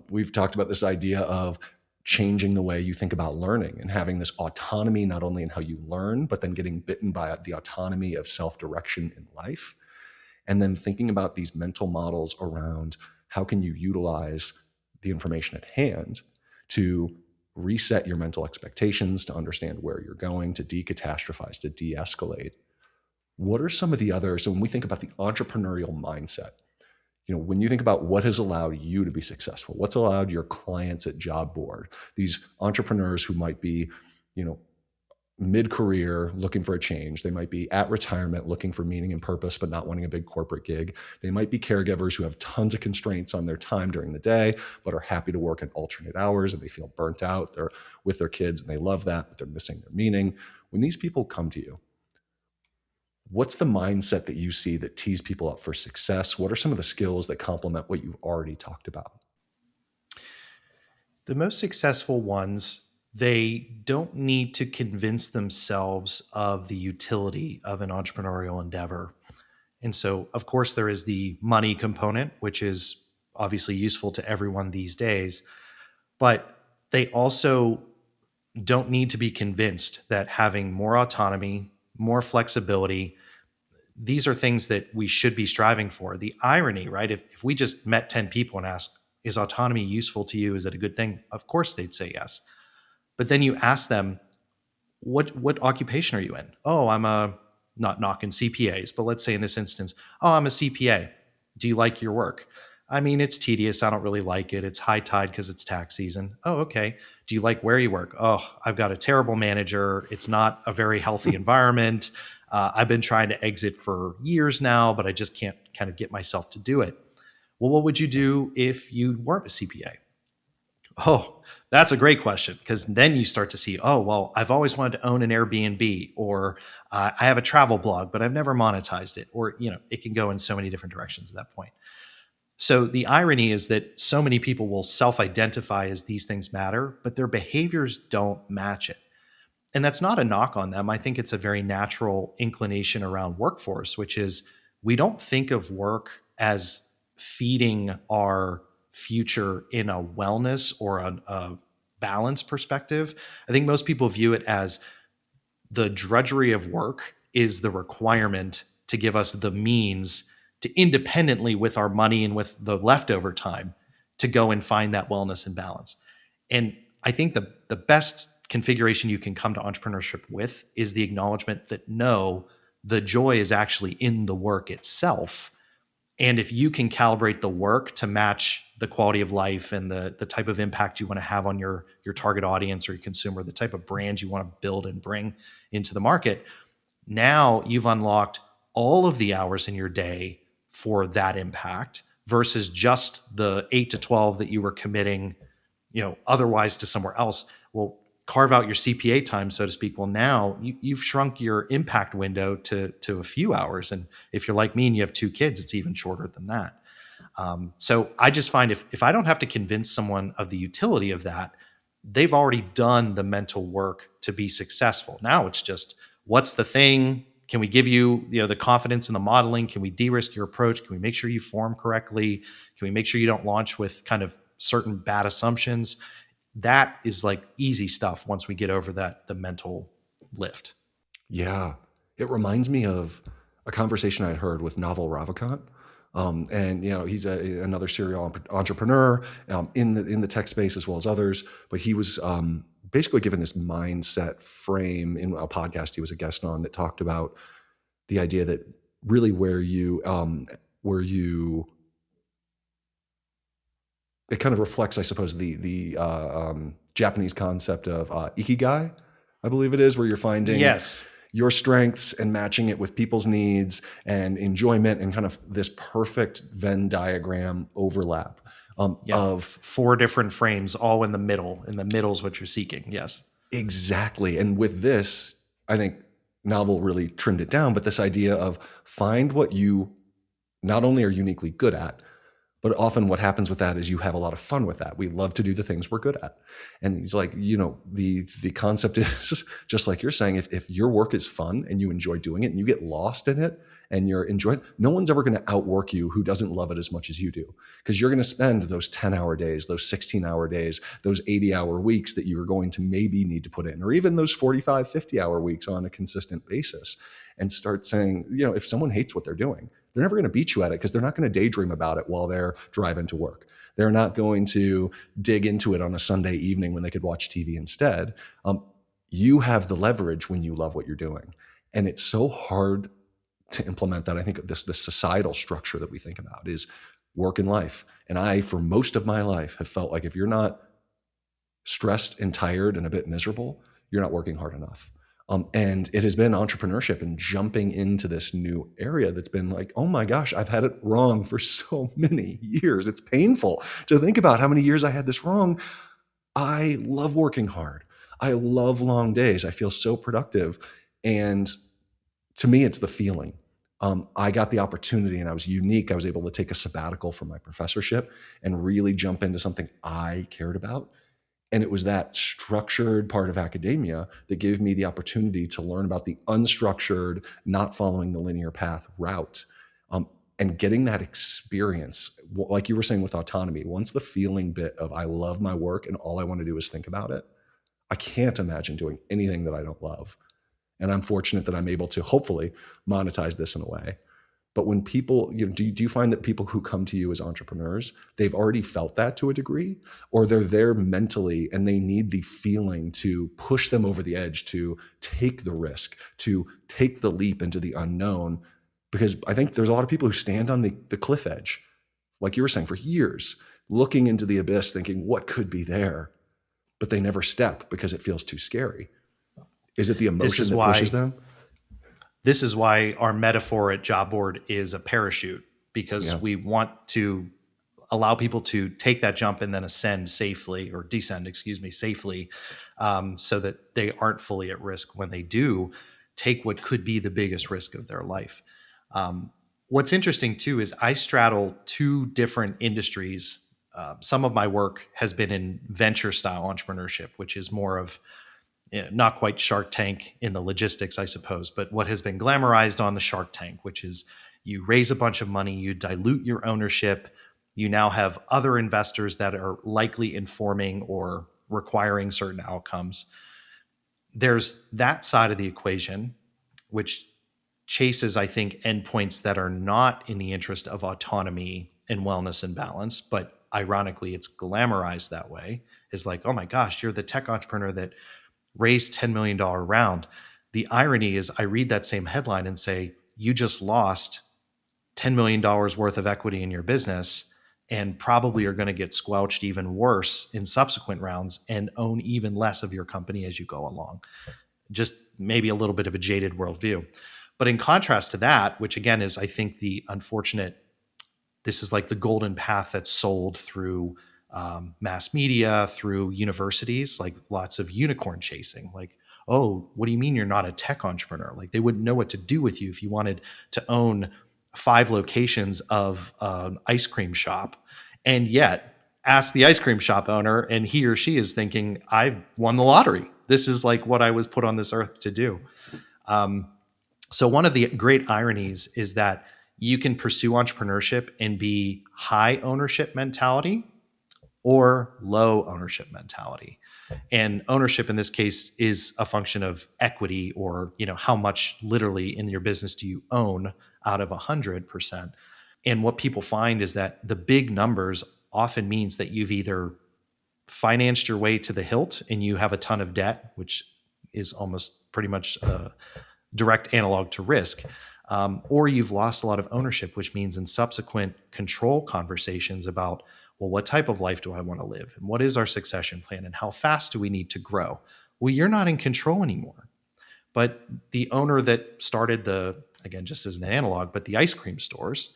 We've talked about this idea of changing the way you think about learning and having this autonomy, not only in how you learn, but then getting bitten by the autonomy of self-direction in life. And then thinking about these mental models around how can you utilize the information at hand to reset your mental expectations, to understand where you're going, to decatastrophize, to de-escalate. What are some of the others? So when we think about the entrepreneurial mindset, when you think about what has allowed you to be successful, what's allowed your clients at job board, these entrepreneurs who might be, mid-career looking for a change. They might be at retirement looking for meaning and purpose, but not wanting a big corporate gig. They might be caregivers who have tons of constraints on their time during the day, but are happy to work at alternate hours and they feel burnt out. They're with their kids and they love that, but they're missing their meaning. When these people come to you, what's the mindset that you see that tees people up for success? What are some of the skills that complement what you've already talked about? The most successful ones, they don't need to convince themselves of the utility of an entrepreneurial endeavor. And so, of course, there is the money component, which is obviously useful to everyone these days, but they also don't need to be convinced that having more autonomy, more flexibility, these are things that we should be striving for. The irony, right? If we just met 10 people and asked, is autonomy useful to you? Is it a good thing? Of course they'd say yes. But then you ask them, what occupation are you in? Oh, I'm not knocking CPAs, but let's say in this instance, oh, I'm a CPA. Do you like your work? It's tedious. I don't really like it. It's high tide because it's tax season. Oh, okay. Do you like where you work? Oh, I've got a terrible manager. It's not a very healthy environment. I've been trying to exit for years now, but I just can't kind of get myself to do it. Well, what would you do if you weren't a CPA? Oh, that's a great question, because then you start to see, oh, well, I've always wanted to own an Airbnb, or I have a travel blog, but I've never monetized it. Or, it can go in so many different directions at that point. So the irony is that so many people will self-identify as these things matter, but their behaviors don't match it. And that's not a knock on them. I think it's a very natural inclination around workforce, which is we don't think of work as feeding our future in a wellness or a balance perspective. I think most people view it as the drudgery of work is the requirement to give us the means to independently with our money and with the leftover time to go and find that wellness and balance. And I think the best configuration you can come to entrepreneurship with is the acknowledgement that no, The joy is actually in the work itself. And if you can calibrate the work to match the quality of life and the type of impact you want to have on your target audience or your consumer, the type of brand you want to build and bring into the market, now you've unlocked all of the hours in your day for that impact versus just the 8 to 12 that you were committing, otherwise to somewhere else. Well, carve out your CPA time, so to speak. Well, now you've shrunk your impact window to a few hours. And if you're like me and you have 2 kids, it's even shorter than that. So I just find if I don't have to convince someone of the utility of that, they've already done the mental work to be successful. Now it's just, what's the thing? Can we give you, the confidence in the modeling? Can we de-risk your approach? Can we make sure you form correctly? Can we make sure you don't launch with kind of certain bad assumptions? That is like easy stuff once we get over the mental lift. Yeah. It reminds me of a conversation I heard with Naval Ravikant. And he's another serial entrepreneur in the tech space as well as others. But he was basically given this mindset frame in a podcast he was a guest on that talked about the idea that really where you it kind of reflects, I suppose, the Japanese concept of ikigai, I believe it is, where you're finding your strengths and matching it with people's needs and enjoyment and kind of this perfect Venn diagram overlap of 4 different frames, all in the middle. In the middle is what you're seeking. Yes, exactly. And with this, I think Naval really trimmed it down, but this idea of find what you not only are uniquely good at, but often what happens with that is you have a lot of fun with that. We love to do the things we're good at. And he's like, the concept is just like you're saying, if your work is fun and you enjoy doing it and you get lost in it and you're enjoying it, no one's ever going to outwork you who doesn't love it as much as you do. Because you're going to spend those 10-hour days, those 16-hour days, those 80-hour weeks that you're going to maybe need to put in, or even those 45, 50-hour weeks on a consistent basis, and start saying, if someone hates what they're doing, they're never going to beat you at it because they're not going to daydream about it while they're driving to work. They're not going to dig into it on a Sunday evening when they could watch TV instead. You have the leverage when you love what you're doing. And it's so hard to implement that. I think this societal structure that we think about is work and life. And I, for most of my life, have felt like if you're not stressed and tired and a bit miserable, you're not working hard enough. And it has been entrepreneurship and jumping into this new area that's been like, oh my gosh, I've had it wrong for so many years. It's painful to think about how many years I had this wrong. I love working hard. I love long days. I feel so productive. And to me, it's the feeling. I got the opportunity and I was unique. I was able to take a sabbatical from my professorship and really jump into something I cared about. And it was that structured part of academia that gave me the opportunity to learn about the unstructured, not following the linear path route. And getting that experience, like you were saying with autonomy, once the feeling bit of I love my work and all I want to do is think about it, I can't imagine doing anything that I don't love. And I'm fortunate that I'm able to hopefully monetize this in a way. But when people, do you find that people who come to you as entrepreneurs, they've already felt that to a degree, or they're there mentally and they need the feeling to push them over the edge, to take the risk, to take the leap into the unknown? Because I think there's a lot of people who stand on the cliff edge, like you were saying, for years, looking into the abyss, thinking what could be there, but they never step because it feels too scary. Is it the emotion that pushes them? This is why our metaphor at Job Board is a parachute, because we want to allow people to take that jump and then descend safely, safely, so that they aren't fully at risk when they do take what could be the biggest risk of their life. What's interesting too is I straddle 2 different industries. Some of my work has been in venture style entrepreneurship, which is more of not quite Shark Tank in the logistics, I suppose, but what has been glamorized on the Shark Tank, which is you raise a bunch of money, you dilute your ownership, you now have other investors that are likely informing or requiring certain outcomes. There's that side of the equation, which chases, I think, endpoints that are not in the interest of autonomy and wellness and balance, but ironically, it's glamorized that way. It's like, oh my gosh, you're the tech entrepreneur that raised $10 million round. The irony is I read that same headline and say, you just lost $10 million worth of equity in your business and probably are going to get squelched even worse in subsequent rounds and own even less of your company as you go along. Just maybe a little bit of a jaded worldview. But in contrast to that, which again is, I think, the unfortunate, this is like the golden path that's sold through mass media, through universities, like lots of unicorn chasing. Like, oh, what do you mean you're not a tech entrepreneur? Like they wouldn't know what to do with you if you wanted to own 5 locations of an ice cream shop. And yet ask the ice cream shop owner and he or she is thinking, I've won the lottery. This is like what I was put on this earth to do. So one of the great ironies is that you can pursue entrepreneurship and be high ownership mentality or low ownership mentality. And ownership in this case is a function of equity, or, how much literally in your business do you own out of 100%. And what people find is that the big numbers often means that you've either financed your way to the hilt and you have a ton of debt, which is almost pretty much a direct analog to risk, or you've lost a lot of ownership, which means in subsequent control conversations about, well, what type of life do I want to live? And what is our succession plan? And how fast do we need to grow? Well, you're not in control anymore. But the owner that started again, just as an analog, but the ice cream stores,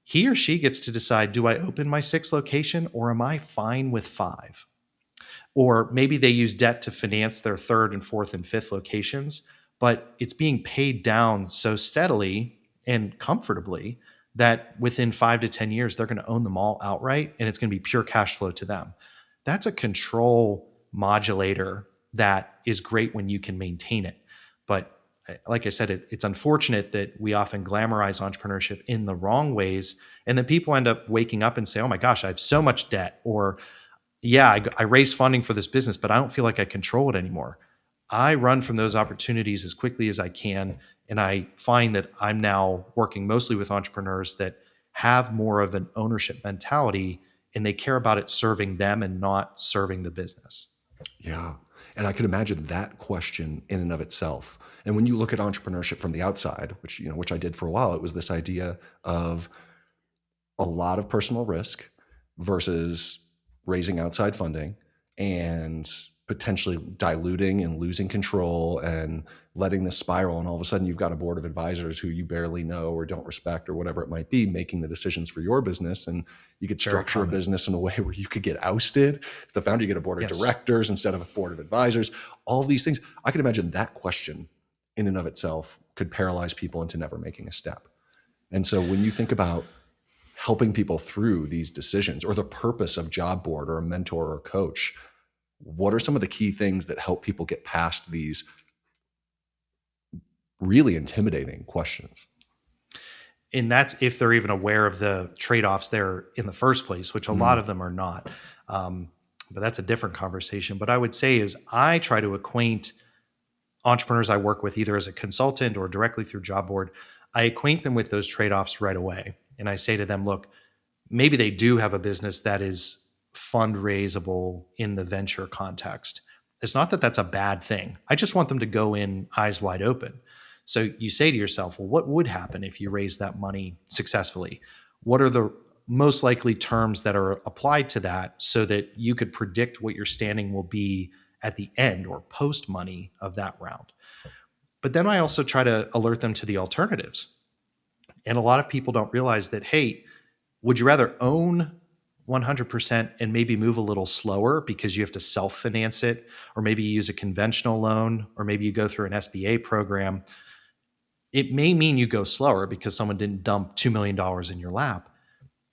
he or she gets to decide, do I open my 6th location or am I fine with 5? Or maybe they use debt to finance their 3rd and 4th and 5th locations, but it's being paid down so steadily and comfortably that within 5 to 10 years, they're going to own them all outright and it's going to be pure cash flow to them. That's a control modulator that is great when you can maintain it. But like I said, it's unfortunate that we often glamorize entrepreneurship in the wrong ways. And then people end up waking up and say, oh my gosh, I have so much debt. Or, yeah, I raised funding for this business, but I don't feel like I control it anymore. I run from those opportunities as quickly as I can. And I find that I'm now working mostly with entrepreneurs that have more of an ownership mentality and they care about it serving them and not serving the business. Yeah. And I could imagine that question in and of itself. And when you look at entrepreneurship from the outside, which I did for a while, it was this idea of a lot of personal risk versus raising outside funding and potentially diluting and losing control and letting this spiral. And all of a sudden you've got a board of advisors who you barely know or don't respect or whatever it might be, making the decisions for your business. And you could structure a business in a way where you could get ousted. The founder, you get a board of directors instead of a board of advisors, all of these things. I can imagine that question in and of itself could paralyze people into never making a step. And so when you think about helping people through these decisions or the purpose of job board or a mentor or a coach, what are some of the key things that help people get past these really intimidating questions? And that's if they're even aware of the trade-offs there in the first place, which a lot of them are not. But that's a different conversation. But I would say is I try to acquaint entrepreneurs I work with, either as a consultant or directly through job board, I acquaint them with those trade-offs right away. And I say to them, look, maybe they do have a business that is fundraisable in the venture context. It's not that that's a bad thing. I just want them to go in eyes wide open. So you say to yourself, well, what would happen if you raise that money successfully? What are the most likely terms that are applied to that so that you could predict what your standing will be at the end or post money of that round? But then I also try to alert them to the alternatives. And a lot of people don't realize that, hey, would you rather own 100% and maybe move a little slower because you have to self-finance it, or maybe you use a conventional loan, or maybe you go through an SBA program? It may mean you go slower because someone didn't dump $2 million in your lap,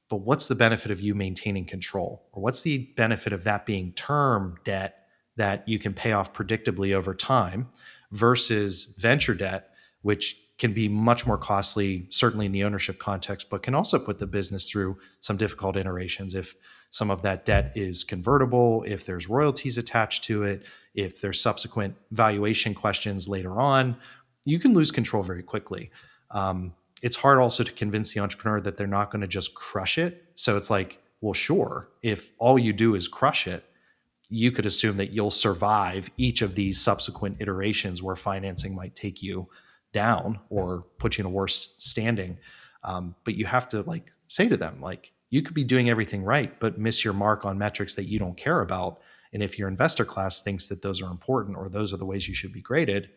but what's the benefit of you maintaining control? Or what's the benefit of that being term debt that you can pay off predictably over time versus venture debt, which can be much more costly, certainly in the ownership context, but can also put the business through some difficult iterations if some of that debt is convertible, if there's royalties attached to it, if there's subsequent valuation questions later on. You can lose control very quickly. It's hard also to convince the entrepreneur that they're not going to just crush it. So it's like, well, sure, if all you do is crush it, you could assume that you'll survive each of these subsequent iterations where financing might take you down or put you in a worse standing. But you have to like say to them, like, you could be doing everything right, but miss your mark on metrics that you don't care about. And if your investor class thinks that those are important or those are the ways you should be graded,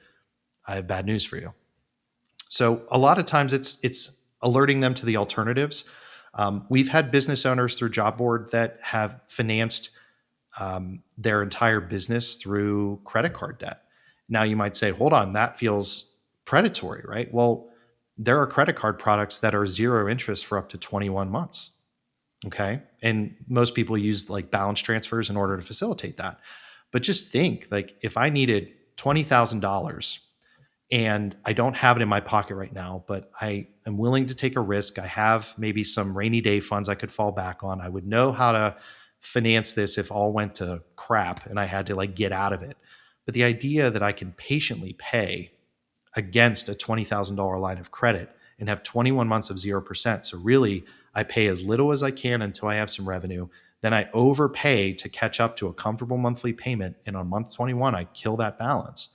I have bad news for you. So a lot of times it's alerting them to the alternatives. We've had business owners through Job Board that have financed their entire business through credit card debt. Now you might say, hold on, that feels predatory, right? Well, there are credit card products that are zero interest for up to 21 months. Okay. And most people use like balance transfers in order to facilitate that. But just think, like, if I needed $20,000 and I don't have it in my pocket right now, but I am willing to take a risk. I have maybe some rainy day funds I could fall back on. I would know how to finance this if all went to crap and I had to like get out of it. But the idea that I can patiently pay against a $20,000 line of credit and have 21 months of 0%. So really, I pay as little as I can until I have some revenue. Then I overpay to catch up to a comfortable monthly payment. And on month 21, I kill that balance.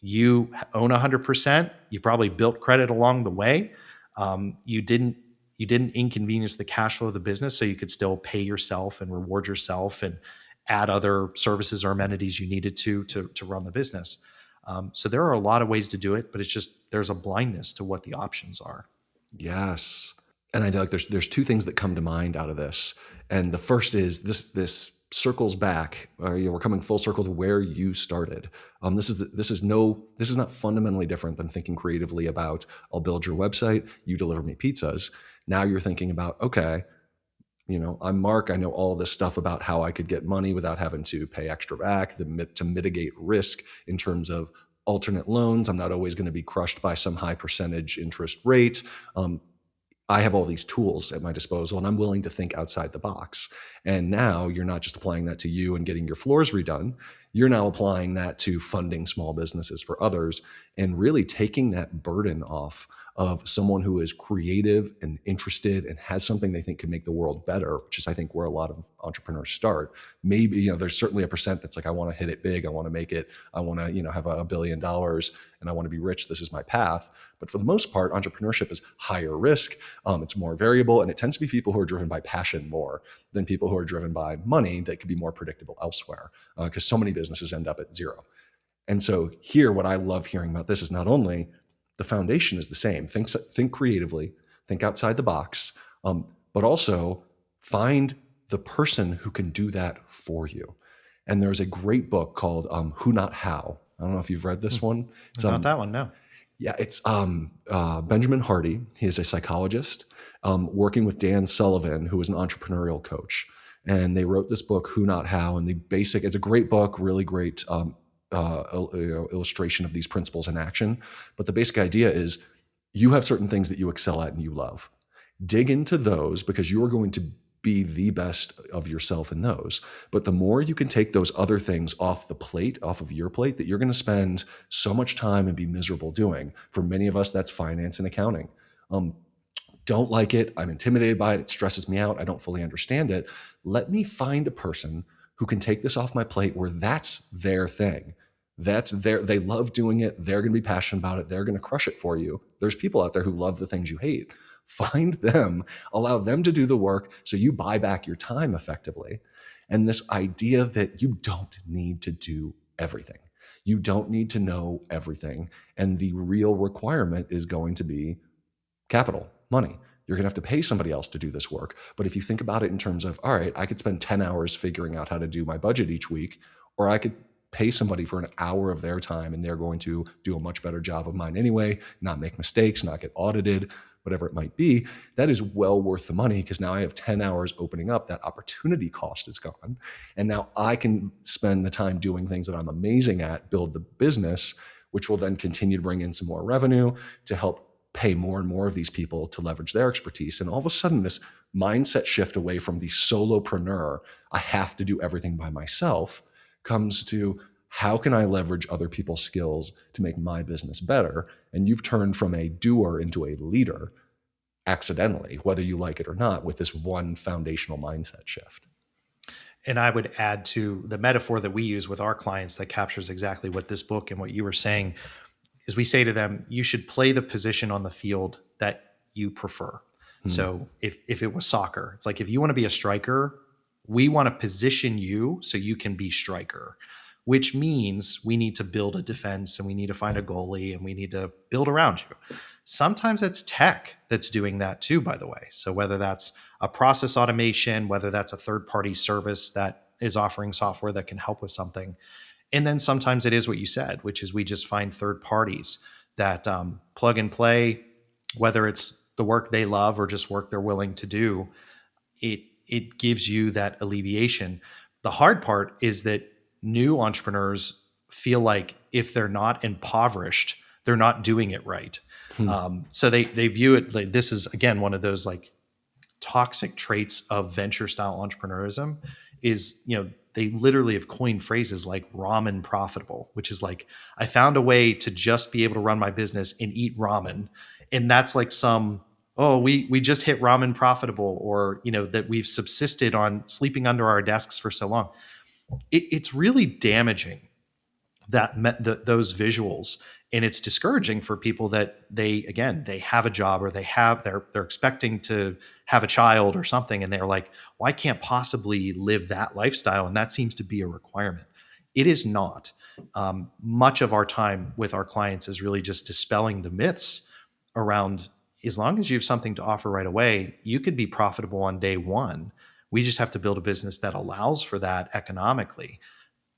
You own 100%. You probably built credit along the way. You didn't inconvenience the cash flow of the business, so you could still pay yourself and reward yourself and add other services or amenities you needed to run the business. So there are a lot of ways to do it, but it's just there's a blindness to what the options are. Yes. And I feel like there's two things that come to mind out of this. And the first is this circles back. We're coming full circle to where you started. This is not fundamentally different than thinking creatively about, I'll build your website, you deliver me pizzas. Now you're thinking about, okay, I'm Mark. I know all this stuff about how I could get money without having to pay extra back, to mitigate risk in terms of alternate loans. I'm not always going to be crushed by some high percentage interest rate. I have all these tools at my disposal and I'm willing to think outside the box. And now you're not just applying that to you and getting your floors redone. You're now applying that to funding small businesses for others and really taking that burden off of someone who is creative and interested and has something they think can make the world better, which is, I think, where a lot of entrepreneurs start. Maybe, there's certainly a percent that's like, I want to hit it big. I want to make it. I want to, have $1 billion and I want to be rich. This is my path. But for the most part, entrepreneurship is higher risk. It's more variable. And it tends to be people who are driven by passion more than people who are driven by money that could be more predictable elsewhere, because so many businesses end up at zero. And so here, what I love hearing about this is not only the foundation is the same. Think creatively, think outside the box, but also find the person who can do that for you. And there's a great book called Who Not How. I don't know if you've read this one. It's not that one, no. Yeah, it's Benjamin Hardy. He is a psychologist working with Dan Sullivan, who is an entrepreneurial coach. And they wrote this book, Who Not How. And it's a great book, really great illustration of these principles in action. But the basic idea is you have certain things that you excel at and you love. Dig into those because you are going to be the best of yourself in those. But the more you can take those other things off of your plate, that you're going to spend so much time and be miserable doing. For many of us, that's finance and accounting. Don't like it. I'm intimidated by it. It stresses me out. I don't fully understand it. Let me find a person who can take this off my plate where that's their thing. They love doing it. They're going to be passionate about it. They're going to crush it for you. There's people out there who love the things you hate. Find them, allow them to do the work so you buy back your time effectively. And this idea that you don't need to do everything. You don't need to know everything. And the real requirement is going to be capital, money. You're going to have to pay somebody else to do this work. But if you think about it in terms of, all right, I could spend 10 hours figuring out how to do my budget each week, or I could pay somebody for an hour of their time and they're going to do a much better job of mine anyway, not make mistakes, not get audited, whatever it might be, that is well worth the money because now I have 10 hours opening up. That opportunity cost is gone. And now I can spend the time doing things that I'm amazing at, build the business, which will then continue to bring in some more revenue to help pay more and more of these people to leverage their expertise. And all of a sudden, this mindset shift away from the solopreneur, I have to do everything by myself, comes to how can I leverage other people's skills to make my business better? And you've turned from a doer into a leader accidentally, whether you like it or not, with this one foundational mindset shift. And I would add to the metaphor that we use with our clients that captures exactly what this book and what you were saying is we say to them, you should play the position on the field that you prefer. So if it was soccer, it's like, if you want to be a striker, we want to position you so you can be striker, which means we need to build a defense and we need to find a goalie and we need to build around you. Sometimes it's tech that's doing that too, by the way. So whether that's a process automation, whether that's a third-party service that is offering software that can help with something. And then sometimes it is what you said, which is we just find third parties that plug and play, whether it's the work they love or just work they're willing to do. It gives you that alleviation. The hard part is that new entrepreneurs feel like if they're not impoverished, they're not doing it right. So they view it like this is, again, one of those like toxic traits of venture style entrepreneurism is, they literally have coined phrases like ramen profitable, which is like, I found a way to just be able to run my business and eat ramen. And that's like we just hit ramen profitable, or, that we've subsisted on sleeping under our desks for so long. It's really damaging those visuals. And it's discouraging for people that they have a job or they're expecting to have a child or something. And they're like, well, I can't possibly live that lifestyle. And that seems to be a requirement. It is not. Much of our time with our clients is really just dispelling the myths around, as long as you have something to offer right away, you could be profitable on day one. We just have to build a business that allows for that economically.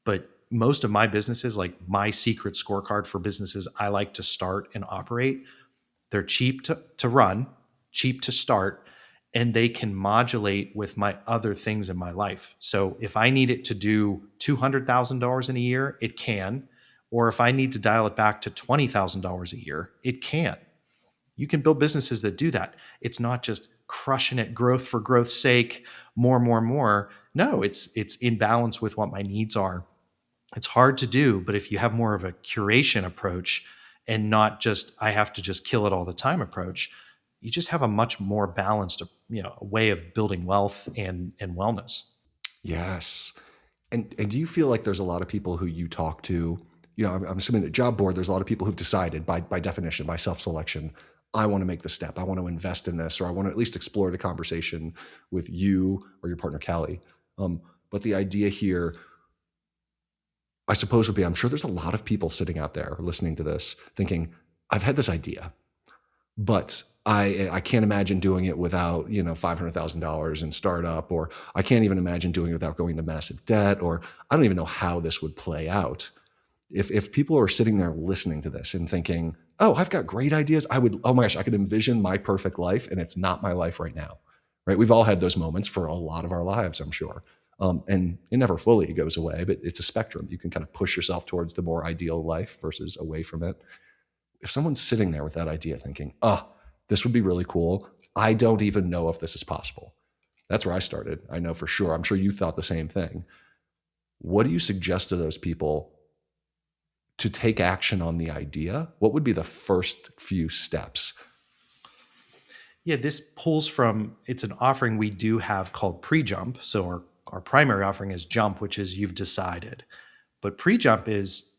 But most of my businesses, like my secret scorecard for businesses I like to start and operate, they're cheap to run, cheap to start, and they can modulate with my other things in my life. So if I need it to do $200,000 in a year, it can. Or if I need to dial it back to $20,000 a year, it can. You can build businesses that do that. It's not just crushing it growth for growth's sake, more. No, it's in balance with what my needs are. It's hard to do, but if you have more of a curation approach and not just, I have to just kill it all the time approach, you just have a much more balanced, way of building wealth and wellness. Yes. And do you feel like there's a lot of people who you talk to, I'm assuming at job board, there's a lot of people who've decided by definition, by self-selection, I want to make the step. I want to invest in this, or I want to at least explore the conversation with you or your partner, Callie. But the idea here, I suppose, would be, I'm sure there's a lot of people sitting out there listening to this thinking, I've had this idea, but I can't imagine doing it without, $500,000 in startup, or I can't even imagine doing it without going into massive debt, or I don't even know how this would play out. If people are sitting there listening to this and thinking, oh, I've got great ideas, oh my gosh, I could envision my perfect life, and it's not my life right now, right? We've all had those moments for a lot of our lives, I'm sure. And it never fully goes away, but it's a spectrum. You can kind of push yourself towards the more ideal life versus away from it. If someone's sitting there with that idea thinking, this would be really cool, I don't even know if this is possible. That's where I started. I know for sure. I'm sure you thought the same thing. What do you suggest to those people to take action on the idea? What would be the first few steps? Yeah, this pulls from, it's an offering we do have called pre-jump. So our primary offering is jump, which is you've decided. But pre-jump is,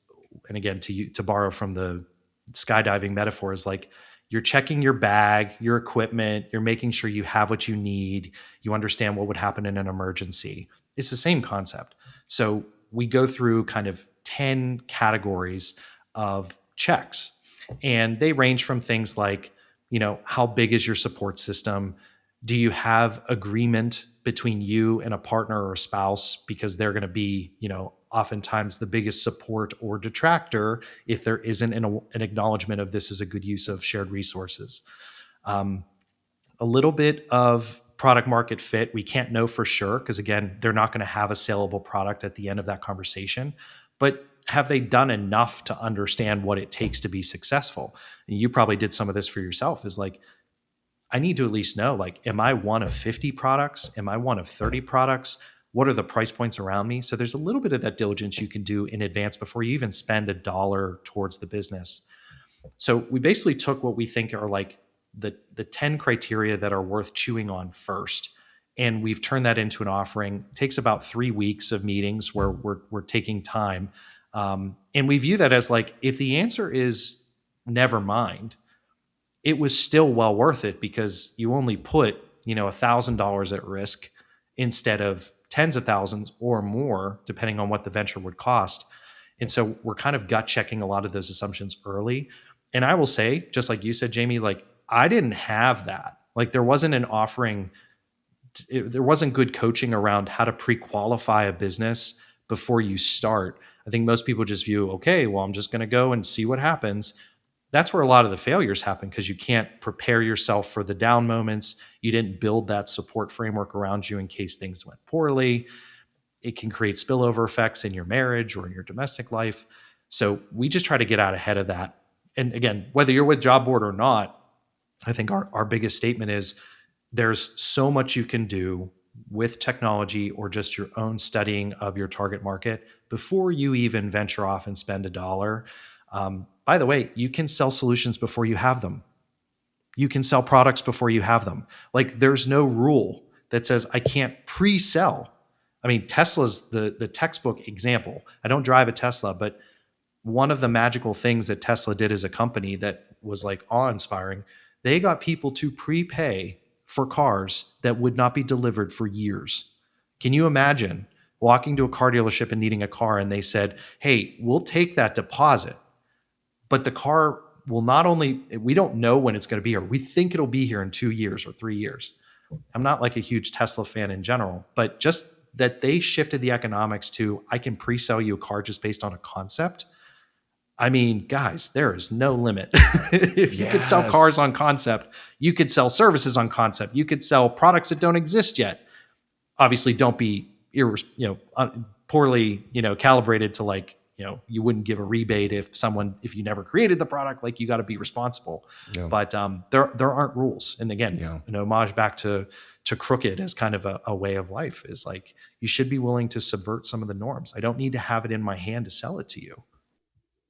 and again, to borrow from the skydiving metaphor, is like you're checking your bag, your equipment, you're making sure you have what you need, you understand what would happen in an emergency. It's the same concept. So we go through kind of 10 categories of checks, and they range from things like, how big is your support system? Do you have agreement between you and a partner or a spouse? Because they're going to be, oftentimes the biggest support or detractor if there isn't an acknowledgement of this is a good use of shared resources. A little bit of product market fit. We can't know for sure because, again, they're not going to have a saleable product at the end of that conversation. But have they done enough to understand what it takes to be successful? And you probably did some of this for yourself, is like, I need to at least know, like, am I one of 50 products? Am I one of 30 products? What are the price points around me? So there's a little bit of that diligence you can do in advance before you even spend $1 towards the business. So we basically took what we think are like the 10 criteria that are worth chewing on first. And we've turned that into an offering. It takes about 3 weeks of meetings where we're taking time. And we view that as like, if the answer is never mind, it was still well worth it because you only put, $1,000 at risk instead of tens of thousands or more, depending on what the venture would cost. And so we're kind of gut checking a lot of those assumptions early. And I will say, just like you said, Jamie, like I didn't have that. Like there wasn't an offering, there wasn't good coaching around how to pre-qualify a business before you start. I think most people just view, okay, well, I'm just going to go and see what happens. That's where a lot of the failures happen because you can't prepare yourself for the down moments. You didn't build that support framework around you in case things went poorly. It can create spillover effects in your marriage or in your domestic life. So we just try to get out ahead of that. And again, whether you're with Job Board or not, I think our biggest statement is there's so much you can do with technology or just your own studying of your target market before you even venture off and spend $1. By the way, you can sell solutions before you have them. You can sell products before you have them. Like there's no rule that says I can't pre-sell. I mean, Tesla's the textbook example. I don't drive a Tesla, but one of the magical things that Tesla did as a company that was like awe-inspiring, they got people to prepay for cars that would not be delivered for years. Can you imagine walking to a car dealership and needing a car and they said, hey, we'll take that deposit, but the car will not only, we don't know when it's going to be here. We think it'll be here in 2 years or 3 years. I'm not like a huge Tesla fan in general, but just that they shifted the economics to, I can pre-sell you a car just based on a concept. I mean, guys, there is no limit. If you could sell cars on concept, you could sell services on concept. You could sell products that don't exist yet. Obviously, don't be poorly calibrated to like, you wouldn't give a rebate if you never created the product. Like you got to be responsible. Yeah. But there aren't rules. And again, an homage back to crooked as kind of a way of life is like you should be willing to subvert some of the norms. I don't need to have it in my hand to sell it to you.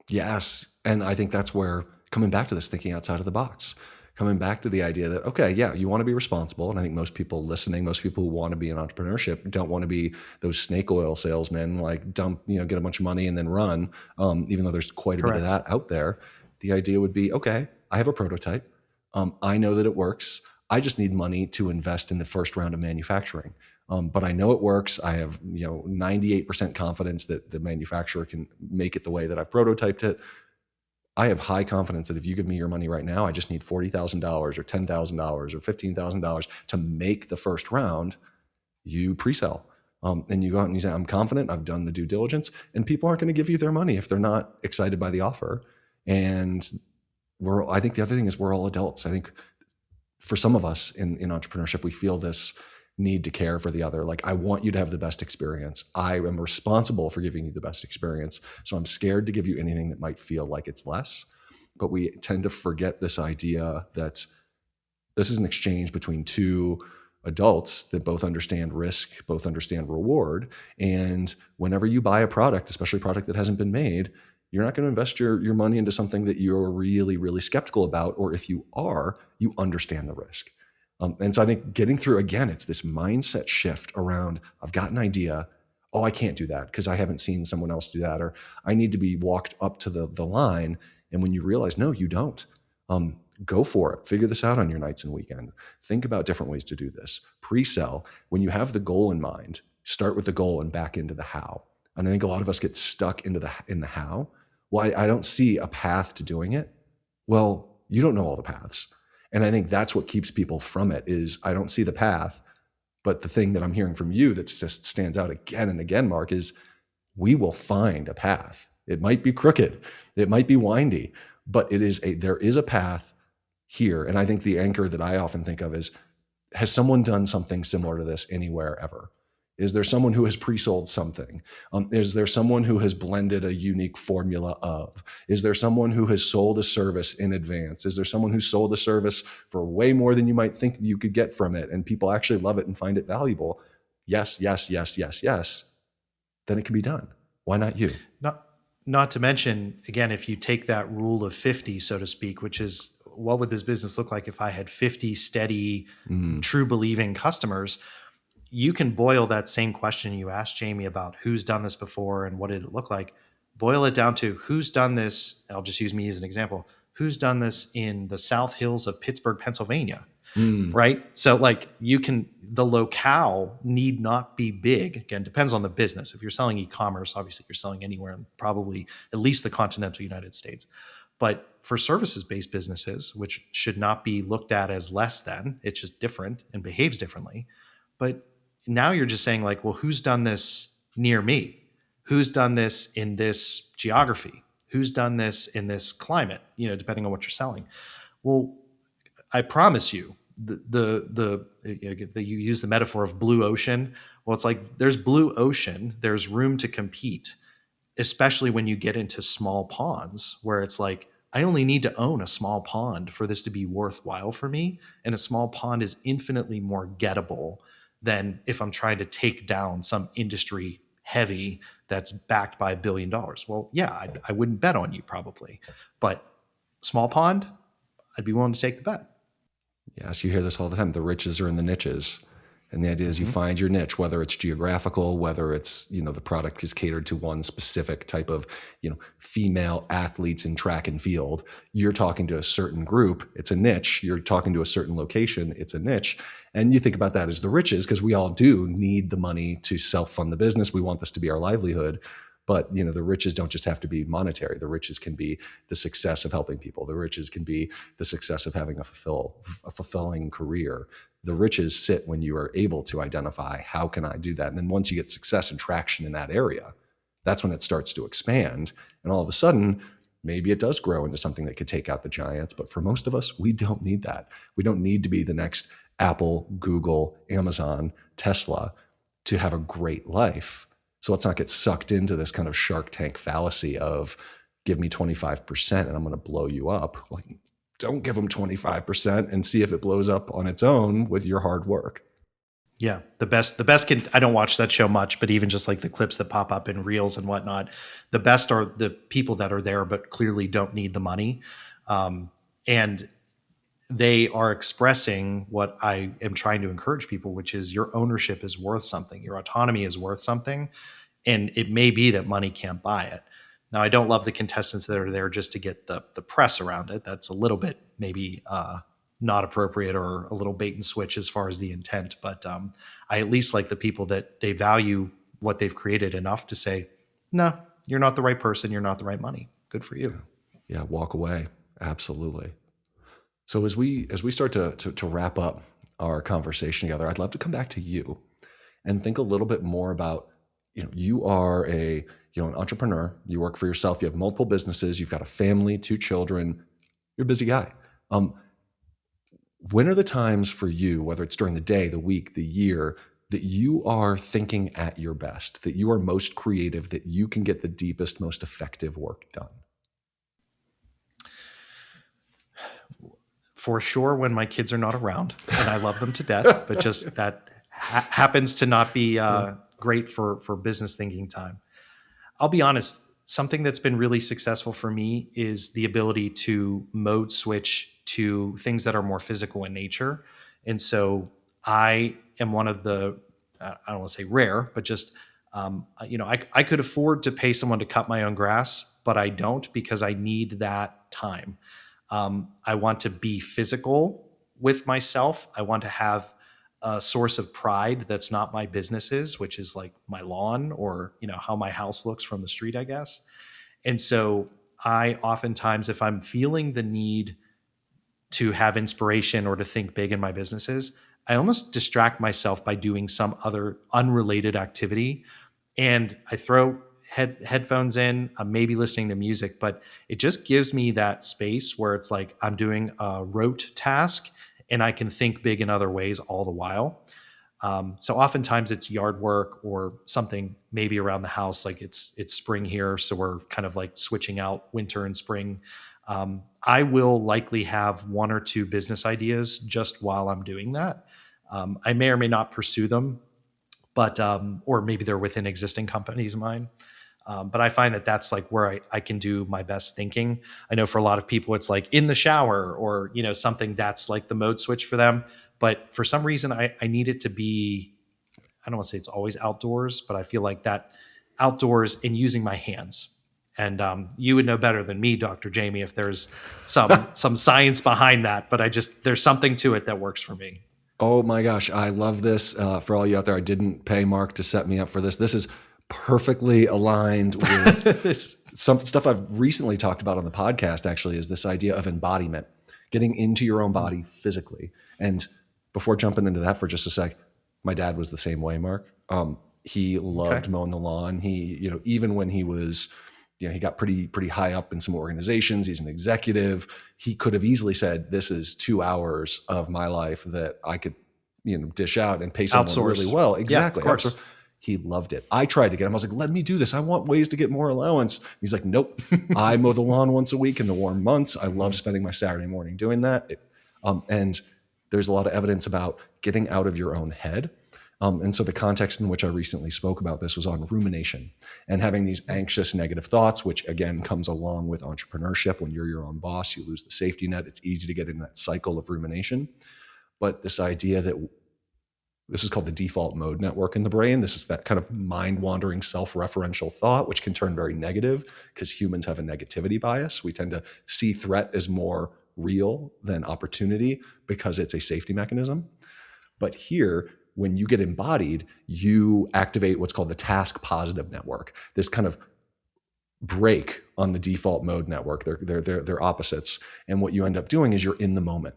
Yes. And I think that's where coming back to this thinking outside of the box, coming back to the idea that, okay, yeah, you want to be responsible. And I think most people listening, most people who want to be in entrepreneurship don't want to be those snake oil salesmen, like get a bunch of money and then run. Even though there's quite a bit of that out there. The idea would be, okay, I have a prototype. I know that it works. I just need money to invest in the first round of manufacturing. But I know it works. I have 98% confidence that the manufacturer can make it the way that I've prototyped it. I have high confidence that if you give me your money right now, I just need $40,000 or $10,000 or $15,000 to make the first round. You pre-sell. And you go out and you say, I'm confident, I've done the due diligence, and people aren't going to give you their money if they're not excited by the offer. And I think the other thing is we're all adults. I think for some of us in entrepreneurship, we feel this need to care for the other. Like, I want you to have the best experience. I am responsible for giving you the best experience. So I'm scared to give you anything that might feel like it's less. But we tend to forget this idea that this is an exchange between two adults that both understand risk, both understand reward. And whenever you buy a product, especially a product that hasn't been made, you're not going to invest your money into something that you're really, really skeptical about. Or if you are, you understand the risk. And so I think getting through, again, it's this mindset shift around, I've got an idea. Oh, I can't do that because I haven't seen someone else do that. Or I need to be walked up to the line. And when you realize, no, you don't, go for it. Figure this out on your nights and weekends. Think about different ways to do this. Pre-sell, when you have the goal in mind, start with the goal and back into the how. And I think a lot of us get stuck in the how. Well, I don't see a path to doing it. Well, you don't know all the paths. And I think that's what keeps people from it is I don't see the path. But the thing that I'm hearing from you that just stands out again and again, Mark, is we will find a path. It might be crooked. It might be windy, but there is a path here. And I think the anchor that I often think of is, has someone done something similar to this anywhere ever? Is there someone who has pre-sold something? Is there someone who has blended a unique formula of? Is there someone who has sold a service in advance? Is there someone who sold a service for way more than you might think you could get from it, and people actually love it and find it valuable? Yes, yes, yes, yes, yes. Then it can be done. Why not you? Not to mention, again, if you take that rule of 50, so to speak, which is what would this business look like if I had 50 steady, true believing customers? you can boil that same question you asked Jamie about who's done this before and what did it look like, boil it down to who's done this. I'll just use me as an example. Who's done this in the South Hills of Pittsburgh, Pennsylvania? Mm. Right. So like the locale need not be big. Again, depends on the business. If you're selling e-commerce, obviously you're selling anywhere in probably at least the continental United States. But for services-based businesses, which should not be looked at as less than, it's just different and behaves differently. But now you're just saying like, well, who's done this near me? Who's done this in this geography? Who's done this in this climate? Depending on what you're selling. Well, I promise you, you use the metaphor of blue ocean. Well, it's like there's blue ocean. There's room to compete, especially when you get into small ponds where it's like, I only need to own a small pond for this to be worthwhile for me. And a small pond is infinitely more gettable than if I'm trying to take down some industry heavy that's backed by $1 billion. Well, yeah, I wouldn't bet on you probably, but small pond, I'd be willing to take the bet. Yes, you hear this all the time. The riches are in the niches. And the idea is you find your niche, whether it's geographical, whether it's, the product is catered to one specific type of, female athletes in track and field. You're talking to a certain group, it's a niche. You're talking to a certain location, it's a niche. And you think about that as the riches, because we all do need the money to self-fund the business. We want this to be our livelihood. But, the riches don't just have to be monetary. The riches can be the success of helping people. The riches can be the success of having a fulfilling career. The riches sit when you are able to identify, how can I do that? And then once you get success and traction in that area, that's when it starts to expand. And all of a sudden, maybe it does grow into something that could take out the giants. But for most of us, we don't need that. We don't need to be the next Apple, Google, Amazon, Tesla to have a great life. So let's not get sucked into this kind of Shark Tank fallacy of give me 25% and I'm going to blow you up. Like, don't give them 25% and see if it blows up on its own with your hard work. Yeah. The best I don't watch that show much, but even just like the clips that pop up in reels and whatnot, the best are the people that are there, but clearly don't need the money. And they are expressing what I am trying to encourage people, which is your ownership is worth something. Your autonomy is worth something. And it may be that money can't buy it. Now, I don't love the contestants that are there just to get the press around it. That's a little bit maybe not appropriate or a little bait and switch as far as the intent. But I at least like the people that they value what they've created enough to say, no, you're not the right person. You're not the right money. Good for you. Yeah, walk away. Absolutely. So as we start to wrap up our conversation together, I'd love to come back to you and think a little bit more about, you are an entrepreneur, you work for yourself, you have multiple businesses, you've got a family, 2 children, you're a busy guy. When are the times for you, whether it's during the day, the week, the year, that you are thinking at your best, that you are most creative, that you can get the deepest, most effective work done? For sure, when my kids are not around, and I love them to death, but just that happens to not be great for business thinking time. I'll be honest, something that's been really successful for me is the ability to mode switch to things that are more physical in nature. And so I am one of the, I don't want to say rare, but just, I could afford to pay someone to cut my own grass, but I don't, because I need that time. I want to be physical with myself. I want to have a source of pride that's not my businesses, which is like my lawn or, how my house looks from the street, I guess. And so I oftentimes, if I'm feeling the need to have inspiration or to think big in my businesses, I almost distract myself by doing some other unrelated activity. And I throw headphones in, I'm maybe listening to music, but it just gives me that space where it's like I'm doing a rote task and I can think big in other ways all the while. So oftentimes it's yard work or something maybe around the house, like it's spring here, so we're kind of like switching out winter and spring. I will likely have 1 or 2 business ideas just while I'm doing that. I may or may not pursue them, but or maybe they're within existing companies of mine. But I find that that's like where I can do my best thinking. I know for a lot of people, it's like in the shower or, something that's like the mode switch for them. But for some reason, I need it to be I don't want to say it's always outdoors, but I feel like that outdoors and using my hands. And you would know better than me, Dr. Jamie, if there's some science behind that. But there's something to it that works for me. Oh my gosh, I love this. For all you out there, I didn't pay Mark to set me up for this. This is perfectly aligned with some stuff I've recently talked about on the podcast, actually, is this idea of embodiment, getting into your own body physically. And before jumping into that for just a sec, my dad was the same way, Mark. He loved mowing the lawn. He, even when he was, he got pretty high up in some organizations. He's an executive. He could have easily said, this is 2 hours of my life that I could, dish out and pay someone Outsource. Really well. Exactly. Yeah, of course. He loved it. I tried to get him. I was like, let me do this. I want ways to get more allowance. He's like, nope. I mow the lawn once a week in the warm months. I love spending my Saturday morning doing that. And there's a lot of evidence about getting out of your own head. And so the context in which I recently spoke about this was on rumination and having these anxious negative thoughts, which again comes along with entrepreneurship. When you're your own boss, you lose the safety net. It's easy to get in that cycle of rumination. But this idea that this is called the default mode network in the brain. This is that kind of mind-wandering self-referential thought, which can turn very negative because humans have a negativity bias. We tend to see threat as more real than opportunity because it's a safety mechanism. But here, when you get embodied, you activate what's called the task positive network, this kind of break on the default mode network. They're opposites. And what you end up doing is you're in the moment.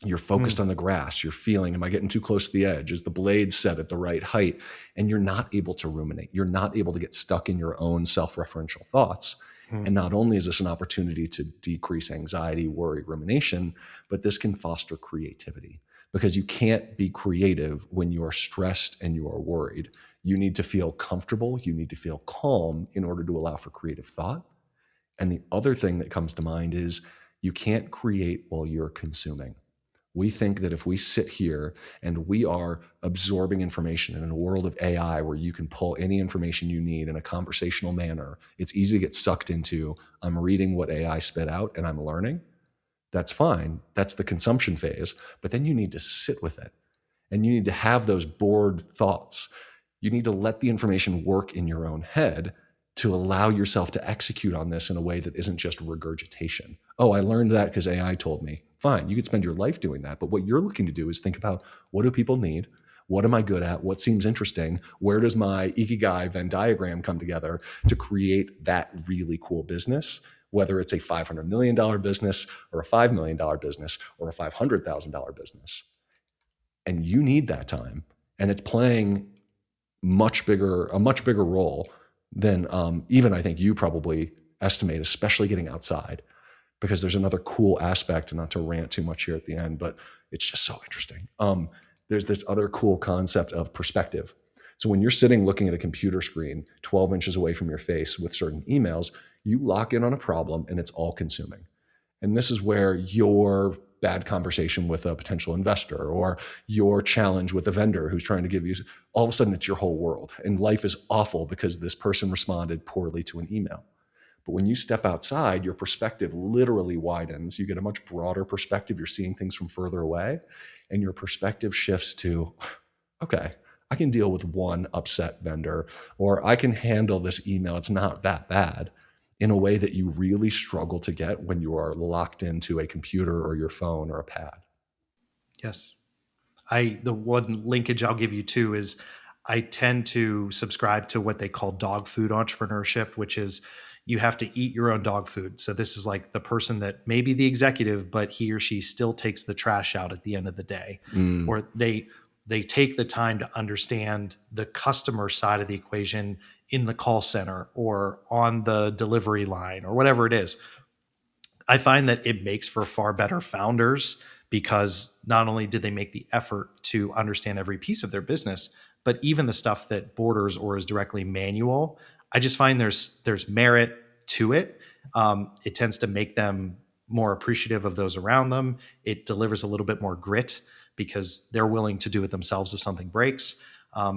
You're focused on the grass. You're feeling, am I getting too close to the edge? Is the blade set at the right height? And you're not able to ruminate. You're not able to get stuck in your own self-referential thoughts. And not only is this an opportunity to decrease anxiety, worry, rumination, but this can foster creativity because you can't be creative when you are stressed and you are worried. You need to feel comfortable. You need to feel calm in order to allow for creative thought. And the other thing that comes to mind is you can't create while you're consuming. We think that if we sit here and we are absorbing information in a world of AI where you can pull any information you need in a conversational manner, it's easy to get sucked into, I'm reading what AI spit out and I'm learning. That's fine. That's the consumption phase. But then you need to sit with it and you need to have those bored thoughts. You need to let the information work in your own head to allow yourself to execute on this in a way that isn't just regurgitation. Oh, I learned that because AI told me. Fine, you could spend your life doing that. But what you're looking to do is think about, what do people need? What am I good at? What seems interesting? Where does my Ikigai Venn diagram come together to create that really cool business? Whether it's a $500 million business or a $5 million business or a $500,000 business. And you need that time. And it's playing a much bigger role than even I think you probably estimate, especially getting outside. Because there's another cool aspect, and not to rant too much here at the end, but it's just so interesting. There's this other cool concept of perspective. So when you're sitting looking at a computer screen 12 inches away from your face with certain emails, you lock in on a problem and it's all consuming. And this is where your bad conversation with a potential investor or your challenge with a vendor who's trying to give you, all of a sudden it's your whole world. And life is awful because this person responded poorly to an email. But when you step outside, your perspective literally widens. You get a much broader perspective. You're seeing things from further away. And your perspective shifts to, okay, I can deal with one upset vendor, or I can handle this email. It's not that bad, in a way that you really struggle to get when you are locked into a computer or your phone or a pad. Yes. The one linkage I'll give you too is I tend to subscribe to what they call dog food entrepreneurship, which is you have to eat your own dog food. So this is like the person that may be the executive, but he or she still takes the trash out at the end of the day. Or they take the time to understand the customer side of the equation in the call center or on the delivery line or whatever it is. I find that it makes for far better founders because not only did they make the effort to understand every piece of their business, but even the stuff that borders or is directly manual, I just find there's merit to it. It tends to make them more appreciative of those around them. It delivers a little bit more grit because they're willing to do it themselves if something breaks.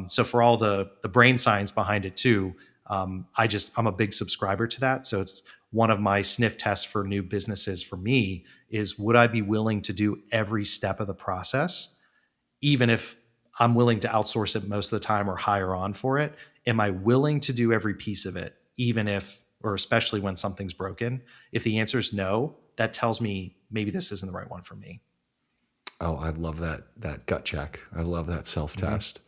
So for all the brain science behind it too, I'm a big subscriber to that. So it's one of my sniff tests for new businesses for me is, would I be willing to do every step of the process, even if I'm willing to outsource it most of the time or hire on for it. Am I willing to do every piece of it, even if, or especially when something's broken? If the answer is no, that tells me maybe this isn't the right one for me. Oh, I love that gut check. I love that self-test.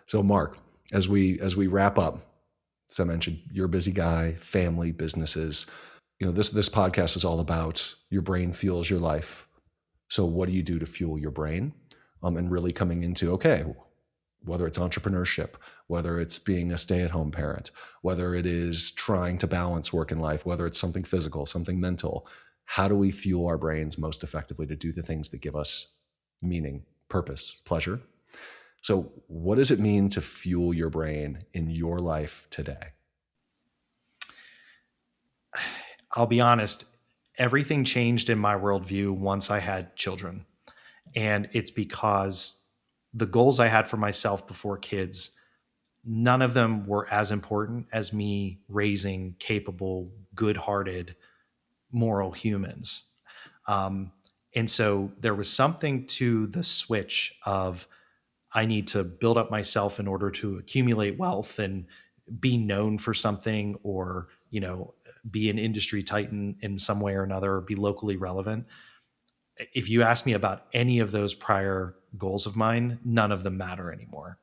So Mark, as we wrap up, as I mentioned, you're a busy guy, family, businesses. This podcast is all about your brain fuels your life. So what do you do to fuel your brain? And really coming into, okay, whether it's entrepreneurship, whether it's being a stay-at-home parent, whether it is trying to balance work and life, whether it's something physical, something mental, how do we fuel our brains most effectively to do the things that give us meaning, purpose, pleasure? So what does it mean to fuel your brain in your life today? I'll be honest, everything changed in my worldview once I had children. And it's because the goals I had for myself before kids, none of them were as important as me raising capable, good-hearted, moral humans. And so there was something to the switch of, I need to build up myself in order to accumulate wealth and be known for something, or, be an industry titan in some way or another, or be locally relevant. If you ask me about any of those prior goals of mine, none of them matter anymore.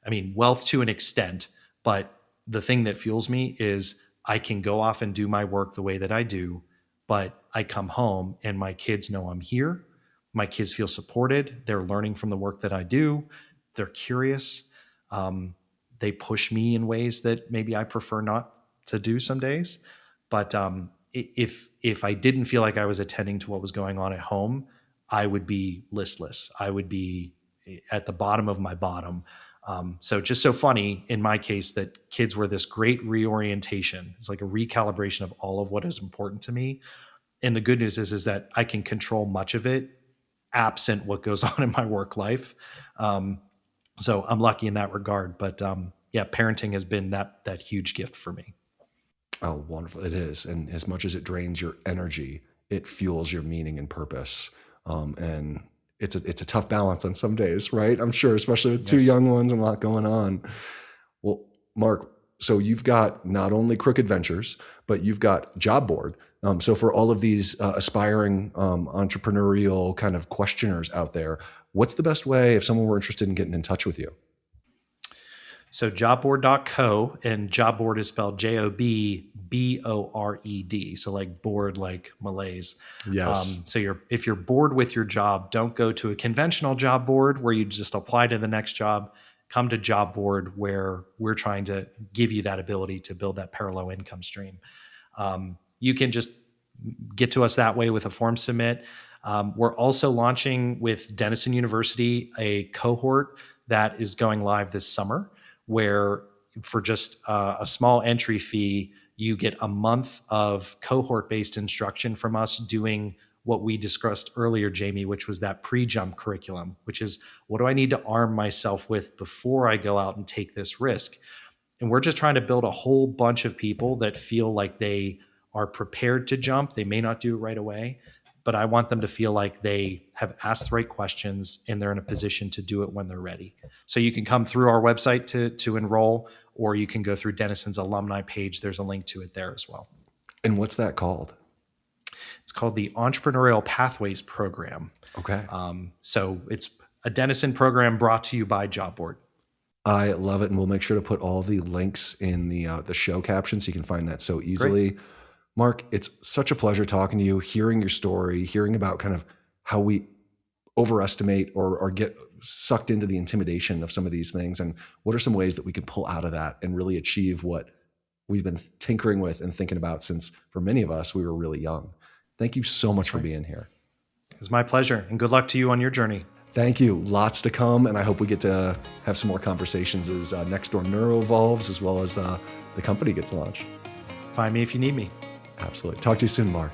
I mean, wealth to an extent, but the thing that fuels me is I can go off and do my work the way that I do, but I come home and my kids know I'm here. My kids feel supported. They're learning from the work that I do. They're curious. They push me in ways that maybe I prefer not to do some days. But if I didn't feel like I was attending to what was going on at home, I would be listless. I would be at the bottom of my bottom. So just so funny in my case that kids were this great reorientation. It's like a recalibration of all of what is important to me. And the good news is that I can control much of it absent what goes on in my work life. So I'm lucky in that regard. But parenting has been that huge gift for me. Oh, wonderful. It is. And as much as it drains your energy, it fuels your meaning and purpose. And it's a tough balance on some days, right? I'm sure, especially with two young ones and a lot going on. Well, Mark, so you've got not only Crooked Ventures, but you've got Job Board. So for all of these aspiring entrepreneurial kind of questioners out there, what's the best way if someone were interested in getting in touch with you? So jobboard.co, and job board is spelled JOBBORED. So like bored, like malaise. Yes. So if you're bored with your job, don't go to a conventional job board where you just apply to the next job. Come to Job Board, where we're trying to give you that ability to build that parallel income stream. You can just get to us that way with a form submit. We're also launching with Denison University a cohort that is going live this summer, where for just a small entry fee, you get a month of cohort-based instruction from us doing what we discussed earlier, Jamie, which was that pre-jump curriculum, which is, what do I need to arm myself with before I go out and take this risk? And we're just trying to build a whole bunch of people that feel like they are prepared to jump. They may not do it right away, but I want them to feel like they have asked the right questions and they're in a position to do it when they're ready. So you can come through our website to enroll, or you can go through Denison's alumni page. There's a link to it there as well. And what's that called? It's called the Entrepreneurial Pathways Program. Okay. So it's a Denison program brought to you by Job Board. I love it. And we'll make sure to put all the links in the show caption so you can find that so easily. Great. Mark, it's such a pleasure talking to you, hearing your story, hearing about kind of how we overestimate or get sucked into the intimidation of some of these things, and what are some ways that we can pull out of that and really achieve what we've been tinkering with and thinking about since, for many of us, we were really young. Thank you so much for being here. It's my pleasure, and good luck to you on your journey. Thank you. Lots to come, and I hope we get to have some more conversations as Next Door Neuro evolves, as well as the company gets launched. Find me if you need me. Absolutely. Talk to you soon, Mark.